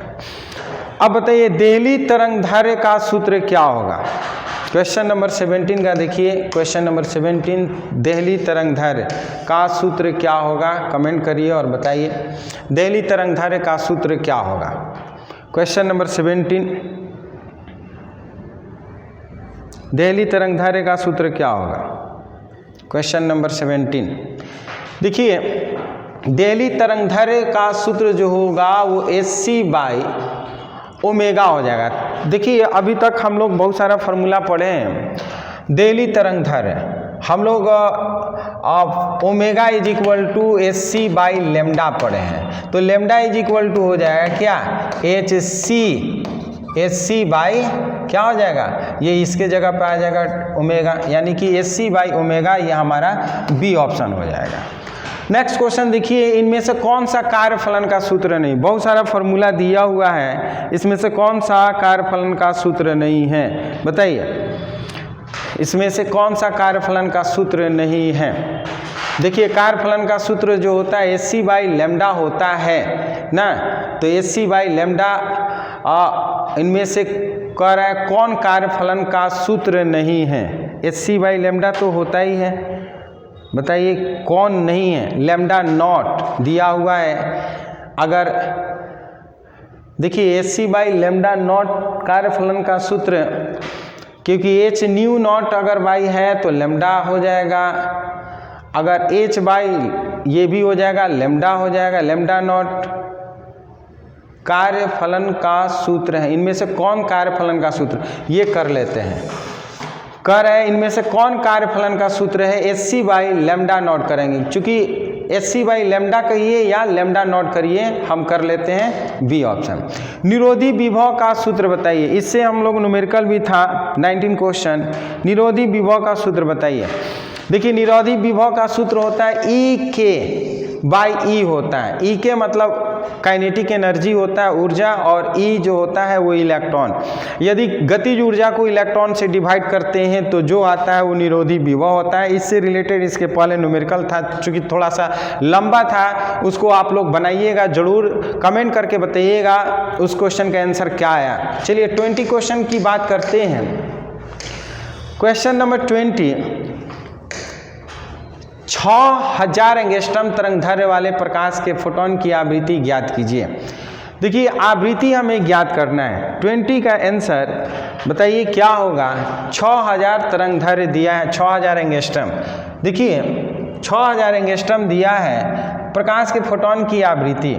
अब बताइए, देहली तरंगदैर्घ्य का सूत्र क्या होगा। क्वेश्चन नंबर 17 का देखिए, क्वेश्चन नंबर 17, देहली तरंगदैर्घ्य का सूत्र क्या होगा, कमेंट करिए और बताइए देहली तरंगदैर्घ्य का सूत्र क्या होगा। क्वेश्चन नंबर 17, देहली तरंगदैर्घ्य का सूत्र क्या होगा। क्वेश्चन नंबर 17 देखिए, देहली तरंगदैर्घ्य का सूत्र जो होगा वो Sc/ओमेगा हो जाएगा। देखिए, अभी तक हम लोग बहुत सारा फार्मूला पढ़े हैं। देहली तरंगदैर्घ्य हम लोग omega is equal to Sc/λ पढ़े हैं, तो लैम्डा इज इक्वल टू हो जाएगा क्या, Sc क्या हो जाएगा, ये इसके जगह पे आ जाएगा ओमेगा, यानी कि Sc/ओमेगा, ये हमारा बी ऑप्शन हो जाएगा। नेक्स्ट क्वेश्चन देखिए, इनमें से कौन सा कार्यफलन का सूत्र नहीं, बहुत सारा फॉर्मूला दिया हुआ है, इसमें से कौन सा कार्यफलन का सूत्र नहीं है बताइए। इसमें से कौन सा कार्यफलन का सूत्र नहीं है। देखिए, कार्यफलन का सूत्र जो होता है Sc/λ होता है ना, तो Sc/λ इनमें से कह रहा है कौन कार्यफलन का सूत्र नहीं है। Sc/λ तो होता ही है, बताइए कौन नहीं है। लैम्डा नॉट दिया हुआ है, अगर देखिए Sc/λ नॉट कार्यफलन का सूत्र क्योंकि एच न्यू नॉट अगर बाई है तो लेमडा हो जाएगा, अगर एच बाई ये भी हो जाएगा, लेमडा हो जाएगा, लेमडा नॉट। कार्यफलन का सूत्र है, इनमें से कौन कार्यफलन का सूत्र, ये कर लेते हैं, कर है इनमें से कौन कार्यफलन का सूत्र है, H C by lambda naught करेंगे, चूंकि एच सी बाई लेमडा कहिए या लेमडा नॉट करिए, हम कर लेते हैं बी ऑप्शन। निरोधी विभव का सूत्र बताइए, इससे हम लोग न्यूमेरिकल भी था 19 क्वेश्चन। निरोधी विभव का सूत्र बताइए। देखिए निरोधी विभव का सूत्र होता है ई के बाई ई होता है। ई के मतलब काइनेटिक एनर्जी होता है, ऊर्जा, और ई जो होता है वो इलेक्ट्रॉन। यदि गतिज ऊर्जा को इलेक्ट्रॉन से डिवाइड करते हैं तो जो आता है वो निरोधी विभव होता है। इससे रिलेटेड इसके पहले न्यूमेरिकल था, चूँकि थोड़ा सा लंबा था, उसको आप लोग बनाइएगा, जरूर कमेंट करके बताइएगा उस क्वेश्चन का आंसर क्या आया। चलिए 20 क्वेश्चन की बात करते हैं। क्वेश्चन नंबर 20, 6000 एंगस्ट्रॉम तरंग दैर्घ्य वाले प्रकाश के फोटोन की आवृत्ति ज्ञात कीजिए। देखिए आवृत्ति हमें ज्ञात करना है। 20 का आंसर बताइए क्या होगा। 6000 तरंग दैर्घ्य दिया है, 6000 एंगस्ट्रॉम। देखिए 6000 एंगस्ट्रॉम दिया है, प्रकाश के फोटोन की आवृत्ति,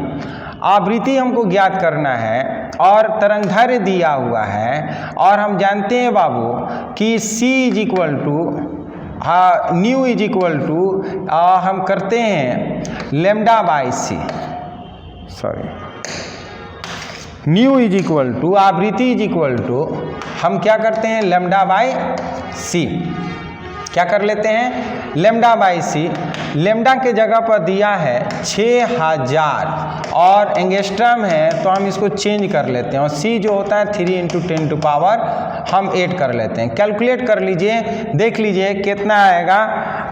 आवृत्ति हमको ज्ञात करना है और तरंग दैर्घ्य दिया हुआ है, और हम जानते हैं बाबू कि C is equal to nu is equal to हम करते हैं lambda by C, sorry nu is equal to आवृत्ति इज इक्वल टू हम क्या करते हैं लेमडा बाई सी। क्या कर लेते हैं लेमडा बाई सी। लेमडा के जगह पर दिया है 6000 और एंगस्ट्रॉम है तो हम इसको चेंज कर लेते हैं, और सी जो होता है 3 × 10⁻, हम 8 कर लेते हैं। कैलकुलेट कर लीजिए, देख लीजिए कितना आएगा,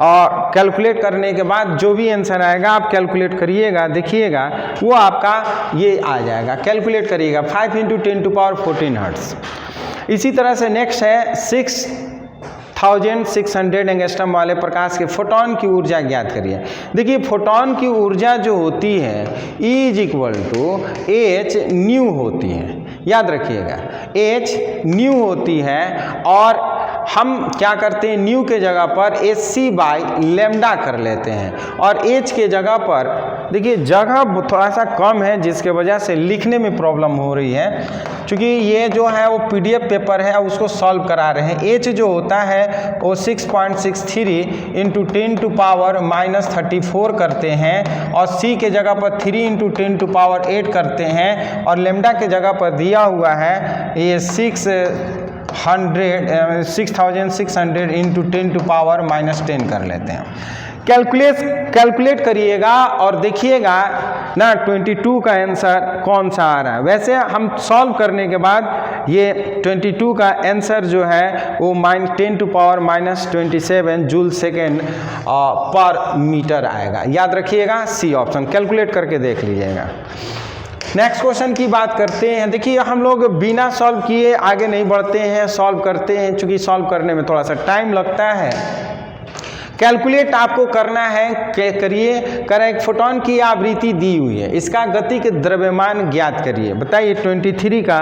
और कैलकुलेट करने के बाद जो भी आंसर आएगा आप कैलकुलेट करिएगा, देखिएगा वो आपका ये आ जाएगा। कैलकुलेट करिएगा 5 × 10⁻14 हर्ट्ज। इसी तरह से नेक्स्ट है 6600 एंगस्ट्रॉम वाले प्रकाश के फोटोन की ऊर्जा ज्ञात करिए। देखिए फोटोन की ऊर्जा जो होती है E is equal to H nu होती है, याद रखिएगा एच न्यू होती है, और हम क्या करते हैं न्यू के जगह पर एच सी बाई लेमडा कर लेते हैं, और एच के जगह पर देखिए जगह थोड़ा सा कम है जिसके वजह से लिखने में प्रॉब्लम हो रही है, क्योंकि ये जो है वो PDF पेपर है उसको सॉल्व करा रहे हैं। एच जो होता है वो 6.63 × 10⁻⁻34 करते हैं, और सी के जगह पर 3 × 10⁸ करते हैं, और लेमडा के जगह पर दिया हुआ है ये 6600 × 10⁻10 कर लेते हैं। कैलकुलेट करिएगा और देखिएगा ना 22 का आंसर कौन सा आ रहा है। वैसे हम सॉल्व करने के बाद ये 22 का आंसर जो है वो -10⁻27 जूल सेकेंड पर मीटर आएगा, याद रखिएगा सी ऑप्शन। कैलकुलेट करके देख लीजिएगा। नेक्स्ट क्वेश्चन की बात करते हैं। देखिए हम लोग बिना सॉल्व किए आगे नहीं बढ़ते हैं, सॉल्व करते हैं, चूँकि सॉल्व करने में थोड़ा सा टाइम लगता है। कैलकुलेट आपको करना है, करिए। एक फोटोन की आवृत्ति दी हुई है, इसका गतिक द्रव्यमान ज्ञात करिए। बताइए 23 का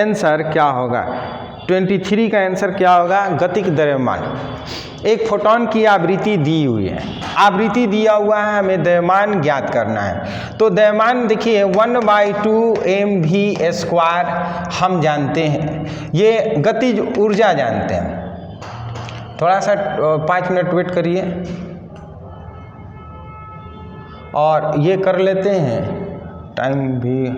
आंसर क्या होगा। 23 का आंसर क्या होगा, गतिक द्रव्यमान। एक फोटोन की आवृत्ति दी हुई है, आवृत्ति दिया हुआ है, हमें द्रव्यमान ज्ञात करना है। तो द्रव्यमान देखिए 1/2 mv² हम जानते हैं, ये गतिज ऊर्जा जानते हैं। थोड़ा सा 5 मिनट वेट करिए और ये कर लेते हैं, टाइम भी।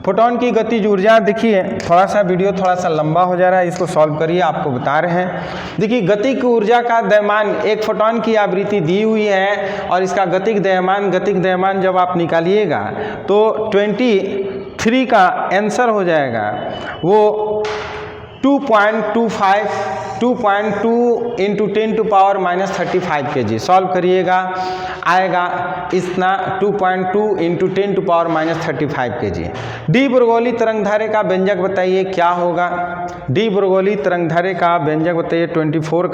फोटोन की गतिज ऊर्जा देखिए, थोड़ा सा वीडियो थोड़ा सा लंबा हो जा रहा है, इसको सॉल्व करिए, आपको बता रहे हैं। देखिए गतिक ऊर्जा का द्रव्यमान, एक फोटोन की आवृत्ति दी हुई है और इसका गतिक द्रव्यमान जब आप निकालिएगा तो 23 का आंसर हो जाएगा वो 2.2 × 10⁻35 kg। सॉल्व करिएगा, आएगा इतना 2.2 × 10⁻35 kg। डी ब्रगोली तरंगधारे का व्यंजक बताइए क्या होगा। डी ब्रगोली तरंगधारे का व्यंजक बताइए। 24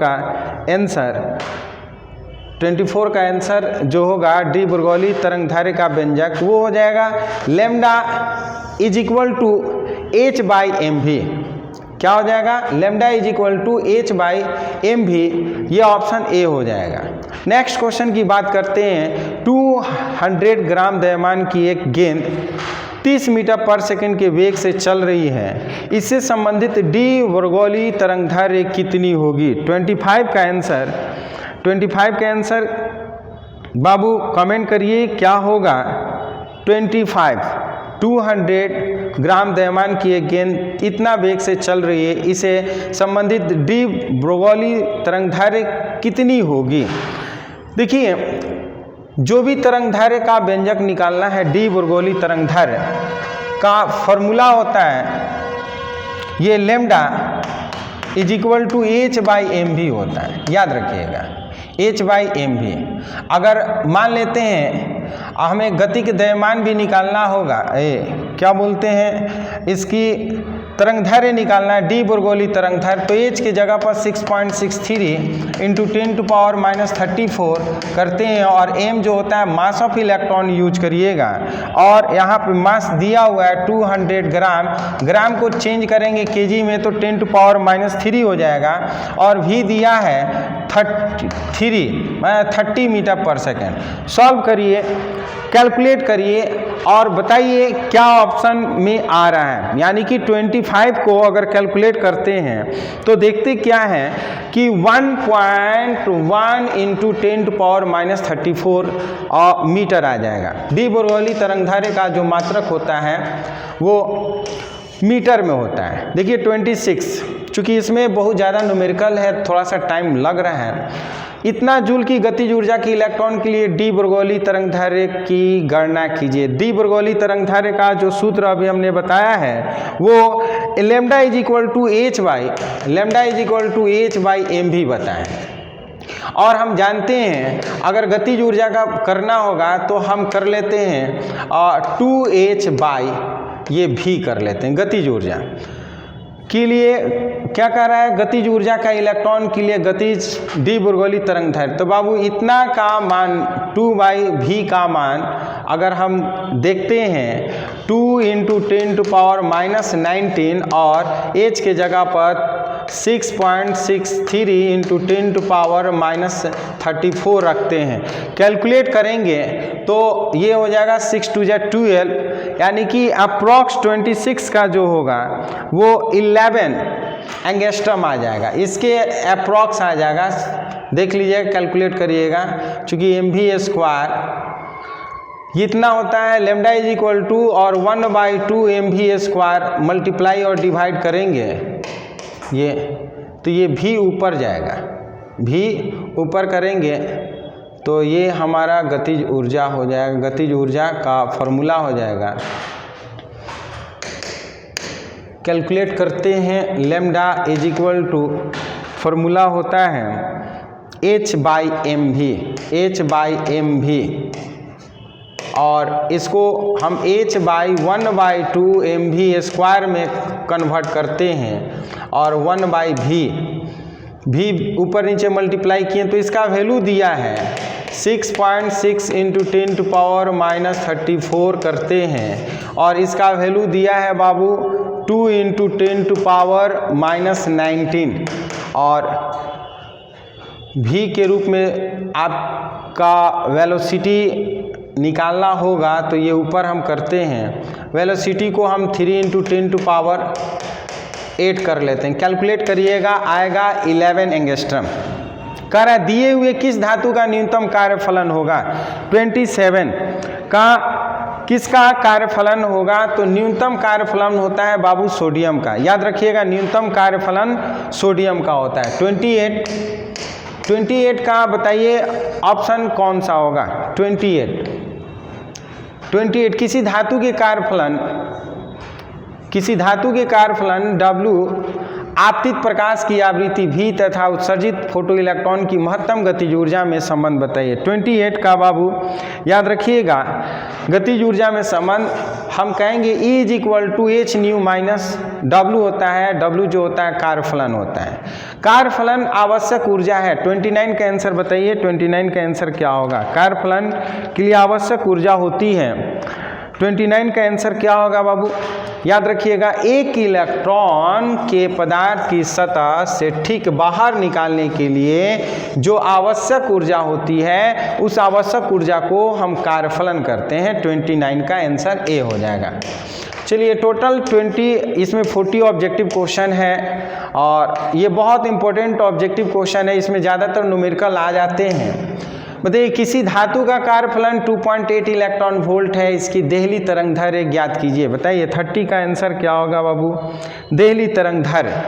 का आंसर जो होगा डी ब्रगोली तरंगधारे का व्यंजक वो हो जाएगा lambda is equal to H/mv। क्या हो जाएगा, lambda is equal to h/mv, ये ऑप्शन ए हो जाएगा। नेक्स्ट क्वेश्चन की बात करते हैं। 200 ग्राम द्रव्यमान की एक गेंद 30 मीटर पर सेकंड के वेग से चल रही है, इससे संबंधित डी बर्गोली तरंगदैर्घ्य कितनी होगी? 25 का आंसर बाबू कमेंट करिए क्या होगा। 200 ग्राम द्रव्यमान की एक गेंद इतना वेग से चल रही है, इसे संबंधित डी ब्रोगली तरंगदैर्घ्य कितनी होगी? देखिए, जो भी तरंगदैर्घ्य का व्यंजक निकालना है, डी ब्रोगली तरंगदैर्घ्य का फॉर्मूला होता है ये lambda is equal to h/mv होता है, याद रखिएगा h/mv। अगर मान लेते हैं हमें गति के द्रव्यमान भी निकालना होगा, क्या बोलते हैं, इसकी तरंगदैर्घ्य निकालना है, डी बर्गोली तरंगदैर्घ्य, तो h की जगह पर 6.63 इंटू 10⁻34 करते हैं, और m जो होता है मास ऑफ इलेक्ट्रॉन यूज करिएगा, और यहाँ पे मास दिया हुआ है 200 ग्राम, ग्राम को चेंज करेंगे केजी में तो 10⁻³ हो जाएगा, और v दिया है 30 मीटर पर सेकेंड। सॉल्व करिए, कैलकुलेट करिए और बताइए क्या ऑप्शन में आ रहा है। यानी कि 25 को अगर कैलकुलेट करते हैं तो देखते क्या है कि 1.1 इंटू 10⁻34 मीटर आ जाएगा। डी बर्गोली तरंगदैर्घ्य का जो मात्रक होता है वो मीटर में होता है। देखिए 26, चूँकि इसमें बहुत ज़्यादा न्यूमेरिकल है, थोड़ा सा टाइम लग रहा है। इतना जूल की गतिज ऊर्जा की इलेक्ट्रॉन के लिए डी बर्गोली तरंगदैर्घ्य की गणना कीजिए। डी बर्गोली तरंगदैर्घ्य का जो सूत्र अभी हमने बताया है वो lambda is equal to h/mv बताएं। और हम जानते हैं अगर गतिज ऊर्जा का करना होगा तो हम कर लेते हैं 2h/ ये भी कर लेते हैं। गतिज ऊर्जा के लिए क्या कर रहा है, गतिज ऊर्जा का इलेक्ट्रॉन के लिए गतिज डी बर्गोली तरंगदैर्घ्य, तो बाबू इतना का मान 2/v का मान अगर हम देखते हैं 2 इंटू 10⁻⁻19 और h के जगह पर 6.63 इंटू 10⁻34 रखते हैं, कैलकुलेट करेंगे तो ये हो जाएगा 6 2 12, यानी कि अप्रॉक्स 26 का जो होगा वो 11 एंगस्ट्रम आ जाएगा। इसके अप्रॉक्स आ जाएगा, देख लीजिएगा, कैलकुलेट करिएगा, चूँकि mv² इतना होता है, लेमडा इज इक्वल टू और 1/2 mv² मल्टीप्लाई और डिवाइड करेंगे ये, तो ये भी ऊपर जाएगा, भी ऊपर करेंगे तो ये हमारा गतिज ऊर्जा हो जाएगा। गतिज ऊर्जा का फॉर्मूला हो जाएगा, कैलकुलेट करते हैं। Lambda is equal to formula होता है h/mv, और इसको हम h/1/2 mv² में कन्वर्ट करते हैं, और 1/v भी ऊपर नीचे मल्टीप्लाई किए तो इसका वैल्यू दिया है 6.6 इंटू 10⁻34 करते हैं, और इसका वैल्यू दिया है बाबू 2 इंटू 10⁻⁻19, और v के रूप में आपका वेलोसिटी निकालना होगा तो ये ऊपर हम करते हैं। वेलोसिटी को हम 3 इंटू 10⁸ कर लेते हैं, कैलकुलेट करिएगा, आएगा 11 एंगस्ट्रम। कह रहा है दिए हुए किस धातु का न्यूनतम कार्यफलन होगा? 27 का किसका कार्यफलन होगा? तो न्यूनतम कार्यफलन होता है बाबू सोडियम का, याद रखिएगा, न्यूनतम कार्यफलन सोडियम का होता है। 28 का बताइए ऑप्शन कौन सा होगा? 28 किसी धातु के कार्यफलन W आपतित प्रकाश की आवृत्ति V तथा उत्सर्जित फोटो इलेक्ट्रॉन की महत्तम गतिज ऊर्जा में संबंध बताइए। 28 का बाबू याद रखिएगा, गतिज ऊर्जा में संबंध हम कहेंगे E is equal to h nu minus W होता है। W जो होता है कार्यफलन होता है। कार्यफलन आवश्यक ऊर्जा है। 29 का आंसर बताइए, 29 का आंसर क्या होगा? कार्यफलन के लिए आवश्यक ऊर्जा होती है 29 का आंसर क्या होगा बाबू? याद रखिएगा, एक इलेक्ट्रॉन के पदार्थ की सतह से ठीक बाहर निकालने के लिए जो आवश्यक ऊर्जा होती है उस आवश्यक ऊर्जा को हम कार्यफलन करते हैं। 29 का आंसर ए हो जाएगा। चलिए टोटल 20, इसमें 40 ऑब्जेक्टिव क्वेश्चन है और ये बहुत इंपॉर्टेंट ऑब्जेक्टिव क्वेश्चन है, इसमें ज़्यादातर न्यूमेरिकल आ जाते हैं। बताइए किसी धातु का कार्यफलन 2.8 इलेक्ट्रॉन वोल्ट है, इसकी देहली तरंगदैर्घ्य ज्ञात कीजिए। बताइए 30 का आंसर क्या होगा बाबू? देहली तरंगदैर्घ्य।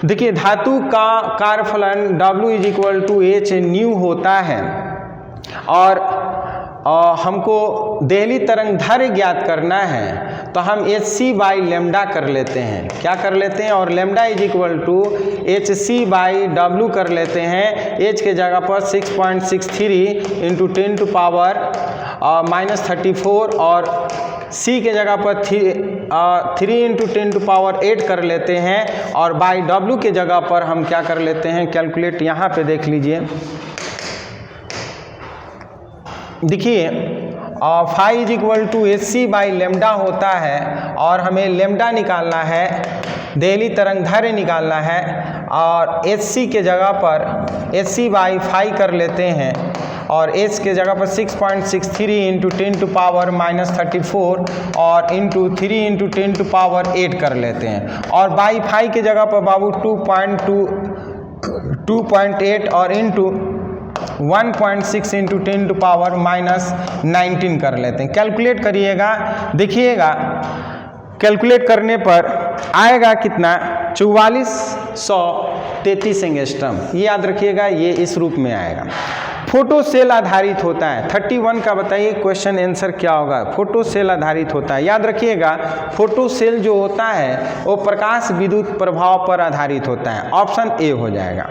देखिए धातु का कार्यफलन W = h न्यू होता है और हमको देहली तरंगदैर्घ्य ज्ञात करना है तो हम hc/λ कर लेते हैं। क्या कर लेते हैं? और λ = hc/w कर लेते हैं। h के जगह पर 6.63 × 10⁻³ और c के जगह पर 3 × 10⁸ कर लेते हैं और बाई w के जगह पर हम क्या कर लेते हैं? कैलकुलेट। यहाँ पे देख लीजिए, देखिए phi = hc/λ होता है और हमें लैम्डा निकालना है, देहली तरंगदैर्घ्य निकालना है और hc के जगह पर hc/phi कर लेते हैं और h के जगह पर 6.63 × 10⁻³ और इंटू 3 × 10⁸ कर लेते हैं और बाई phi के जगह पर बाबू 2.8 और इंटू 1.6 × 10⁻19 कर लेते हैं। कैलकुलेट करिएगा, देखिएगा कैलकुलेट करने पर आएगा कितना? 4433 एंगस्ट्रम। ये याद रखिएगा, ये इस रूप में आएगा। फोटो सेल आधारित होता है। 31 का बताइए क्वेश्चन आंसर क्या होगा? फोटो सेल आधारित होता है। याद रखिएगा फोटो सेल जो होता है वो प्रकाश विद्युत प्रभाव पर आधारित होता है। ऑप्शन ए हो जाएगा।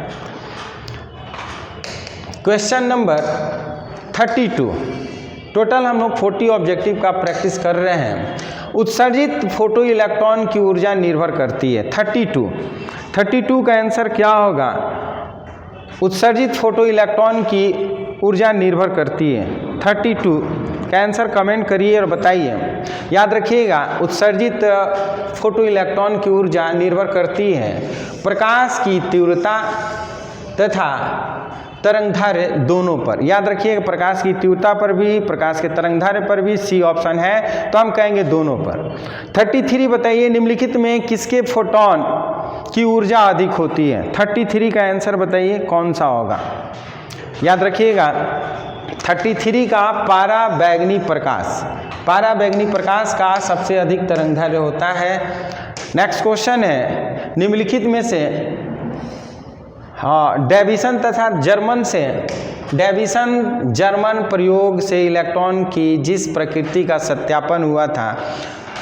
क्वेश्चन नंबर 32, टोटल हम लोग 40 ऑब्जेक्टिव का प्रैक्टिस कर रहे हैं। उत्सर्जित फोटो इलेक्ट्रॉन की ऊर्जा निर्भर करती है। 32 का आंसर क्या होगा? उत्सर्जित फोटो इलेक्ट्रॉन की ऊर्जा निर्भर करती है। 32 का आंसर कमेंट करिए और बताइए। याद रखिएगा उत्सर्जित फोटो इलेक्ट्रॉन की ऊर्जा निर्भर करती है प्रकाश की तीव्रता तथा तरंगदैर्घ्य दोनों पर। याद रखिएगा प्रकाश की तीव्रता पर भी, प्रकाश के तरंगदैर्घ्य पर भी, सी ऑप्शन है तो हम कहेंगे दोनों पर। 33 बताइए निम्नलिखित में किसके फोटोन की ऊर्जा अधिक होती है? 33 का आंसर बताइए कौन सा होगा? याद रखिएगा 33 का पराबैंगनी प्रकाश का सबसे अधिक तरंगदैर्घ्य होता है। नेक्स्ट क्वेश्चन है निम्नलिखित में से डेविसन तथा जर्मन प्रयोग से इलेक्ट्रॉन की जिस प्रकृति का सत्यापन हुआ था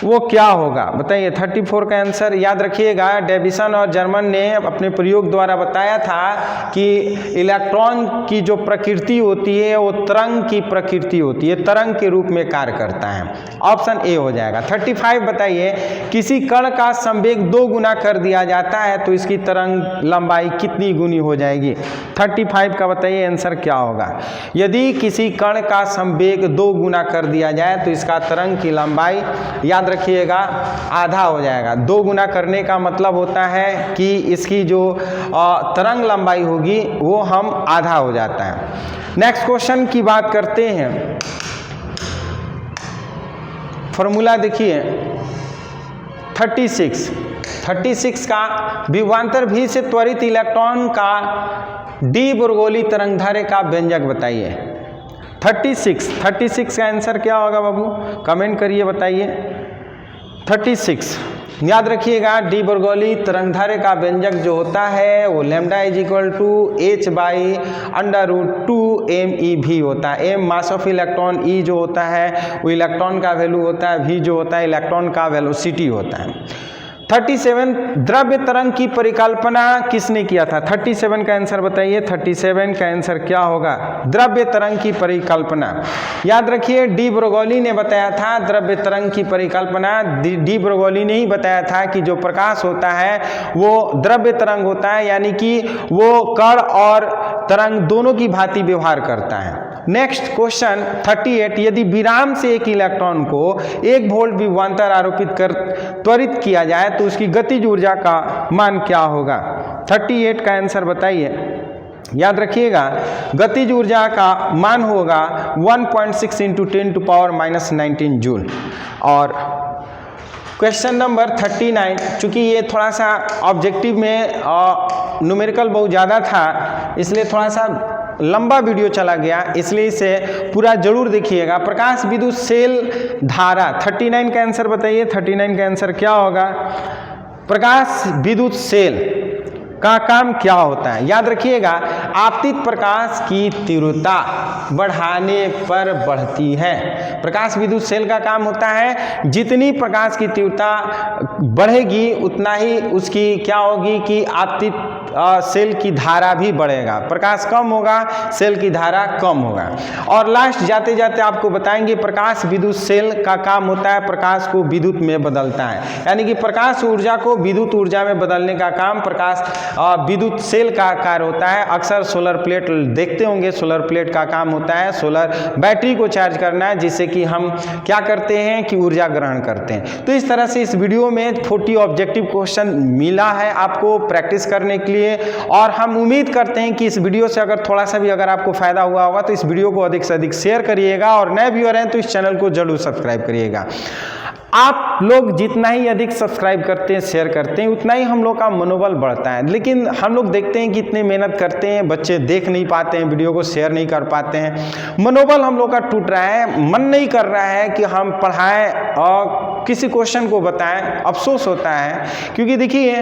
वो क्या होगा? बताइए 34 का आंसर। याद रखिएगा डेविसन और जर्मन ने अपने प्रयोग द्वारा बताया था कि इलेक्ट्रॉन की जो प्रकृति होती है वो तरंग की प्रकृति होती है, तरंग के रूप में कार्य करता है। ऑप्शन ए हो जाएगा। 35 बताइए किसी कण का संवेग 2 गुना कर दिया जाता है तो इसकी तरंग लंबाई कितनी गुनी हो जाएगी? 35 का बताइए आंसर क्या होगा? यदि किसी कण का संवेग 2 गुना कर दिया जाए तो इसका तरंग की लंबाई याद रखिएगा आधा हो जाएगा। 2 गुना करने का मतलब होता है कि इसकी जो तरंग लंबाई होगी वो हम आधा हो जाता है। नेक्स्ट क्वेश्चन की बात करते हैं। फॉर्मूला देखिए 36 का विभवांतर v से त्वरित इलेक्ट्रॉन का डी ब्रगोली तरंगदैर्घ्य का व्यंजक बताइए। 36 का आंसर क्या होगा बाबू? कमेंट करिए बताइए। 36 याद रखिएगा डी ब्रगोली तरंगदैर्घ्य का व्यंजक जो होता है वो λ h/√2mev होता है। m mass of electron, e जो होता है वो इलेक्ट्रॉन का वैल्यू होता है, v जो होता है इलेक्ट्रॉन का वेलोसिटी होता है। 37 द्रव्य तरंग की परिकल्पना किसने किया था? 37 का आंसर बताइए। 37 का आंसर क्या होगा? द्रव्य तरंग की परिकल्पना याद रखिए डी ब्रगोली ने बताया था। द्रव्य तरंग की परिकल्पना डी ब्रगोली ने ही बताया था कि जो प्रकाश होता है वो द्रव्य तरंग होता है, यानी कि वो कण और तरंग दोनों की भांति व्यवहार करता है। नेक्स्ट क्वेश्चन 38, यदि विराम से एक इलेक्ट्रॉन को 1 वोल्ट विभवांतर आरोपित कर त्वरित किया जाए तो उसकी गतिज ऊर्जा का मान क्या होगा? 38 का आंसर बताइए। याद रखिएगा, गतिज ऊर्जा का मान होगा 1.6 × 10⁻⁻19 जूल। और क्वेश्चन नंबर 39, चूंकि ये थोड़ा सा ऑब्जेक्टिव में न्यूमेरिकल बहुत ज़्यादा था, इसलिए थोड़ा सा लंबा वीडियो चला गया, इसलिए इसे पूरा जरूर देखिएगा। प्रकाश विद्युत सेल धारा, 39 का आंसर बताइए। 39 का आंसर क्या होगा? प्रकाश विद्युत सेल का काम क्या होता है? याद रखिएगा, आपतित प्रकाश की तीव्रता बढ़ाने पर बढ़ती है। प्रकाश विद्युत सेल का काम होता है, जितनी प्रकाश की तीव्रता बढ़ेगी उतना ही उसकी क्या होगी कि आपतित सेल की धारा भी बढ़ेगा। प्रकाश कम होगा, सेल की धारा कम होगा। और लास्ट जाते जाते आपको बताएंगे, प्रकाश विद्युत सेल का काम होता है प्रकाश को विद्युत में बदलता है, यानी कि प्रकाश ऊर्जा को विद्युत ऊर्जा में बदलने का काम प्रकाश विद्युत सेल का कार्य होता है। अक्सर सोलर प्लेट देखते होंगे, सोलर प्लेट का काम होता है सोलर बैटरी को चार्ज करना है, जिससे कि हम क्या करते हैं कि ऊर्जा ग्रहण करते हैं। तो इस तरह से इस वीडियो में 40 ऑब्जेक्टिव क्वेश्चन मिला है आपको प्रैक्टिस करने के लिए, और हम उम्मीद करते हैं कि इस वीडियो से अगर थोड़ा सा भी अगर आपको फायदा हुआ होगा तो इस वीडियो को अधिक से अधिक शेयर करिएगा, और नए व्यूअर हैं तो इस चैनल को जरूर सब्सक्राइब करिएगा। आप लोग जितना ही अधिक सब्सक्राइब करते हैं, शेयर करते हैं, उतना ही हम लोग का मनोबल बढ़ता है। लेकिन हम लोग देखते हैं कि इतनी मेहनत करते हैं, बच्चे देख नहीं पाते हैं, वीडियो को शेयर नहीं कर पाते हैं, मनोबल हम लोग का टूट रहा है, मन नहीं कर रहा है कि हम पढ़ाएं और किसी क्वेश्चन को बताएं। अफसोस होता है, क्योंकि देखिए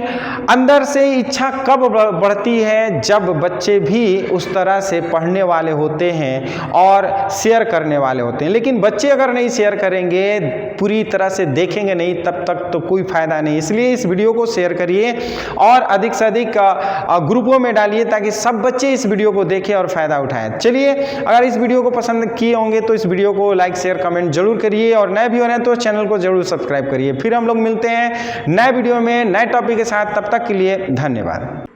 अंदर से इच्छा कब बढ़ती है, जब बच्चे भी उस तरह से पढ़ने वाले होते हैं और शेयर करने वाले होते हैं। लेकिन बच्चे अगर नहीं शेयर करेंगे, पूरी तरह से देखेंगे नहीं, तब तक तो कोई फायदा नहीं। इसलिए इस वीडियो को शेयर करिए और अधिक से अधिक ग्रुपों में डालिए, ताकि सब बच्चे इस वीडियो को देखें और फायदा उठाएं। चलिए, अगर इस वीडियो को पसंद किए होंगे तो इस वीडियो को लाइक शेयर कमेंट जरूर करिए, और नए व्यूअर हैं तो चैनल को जरूर सब्सक्राइब करिए। फिर हम लोग मिलते हैं नए वीडियो में नए टॉपिक के साथ, तब तक के लिए धन्यवाद।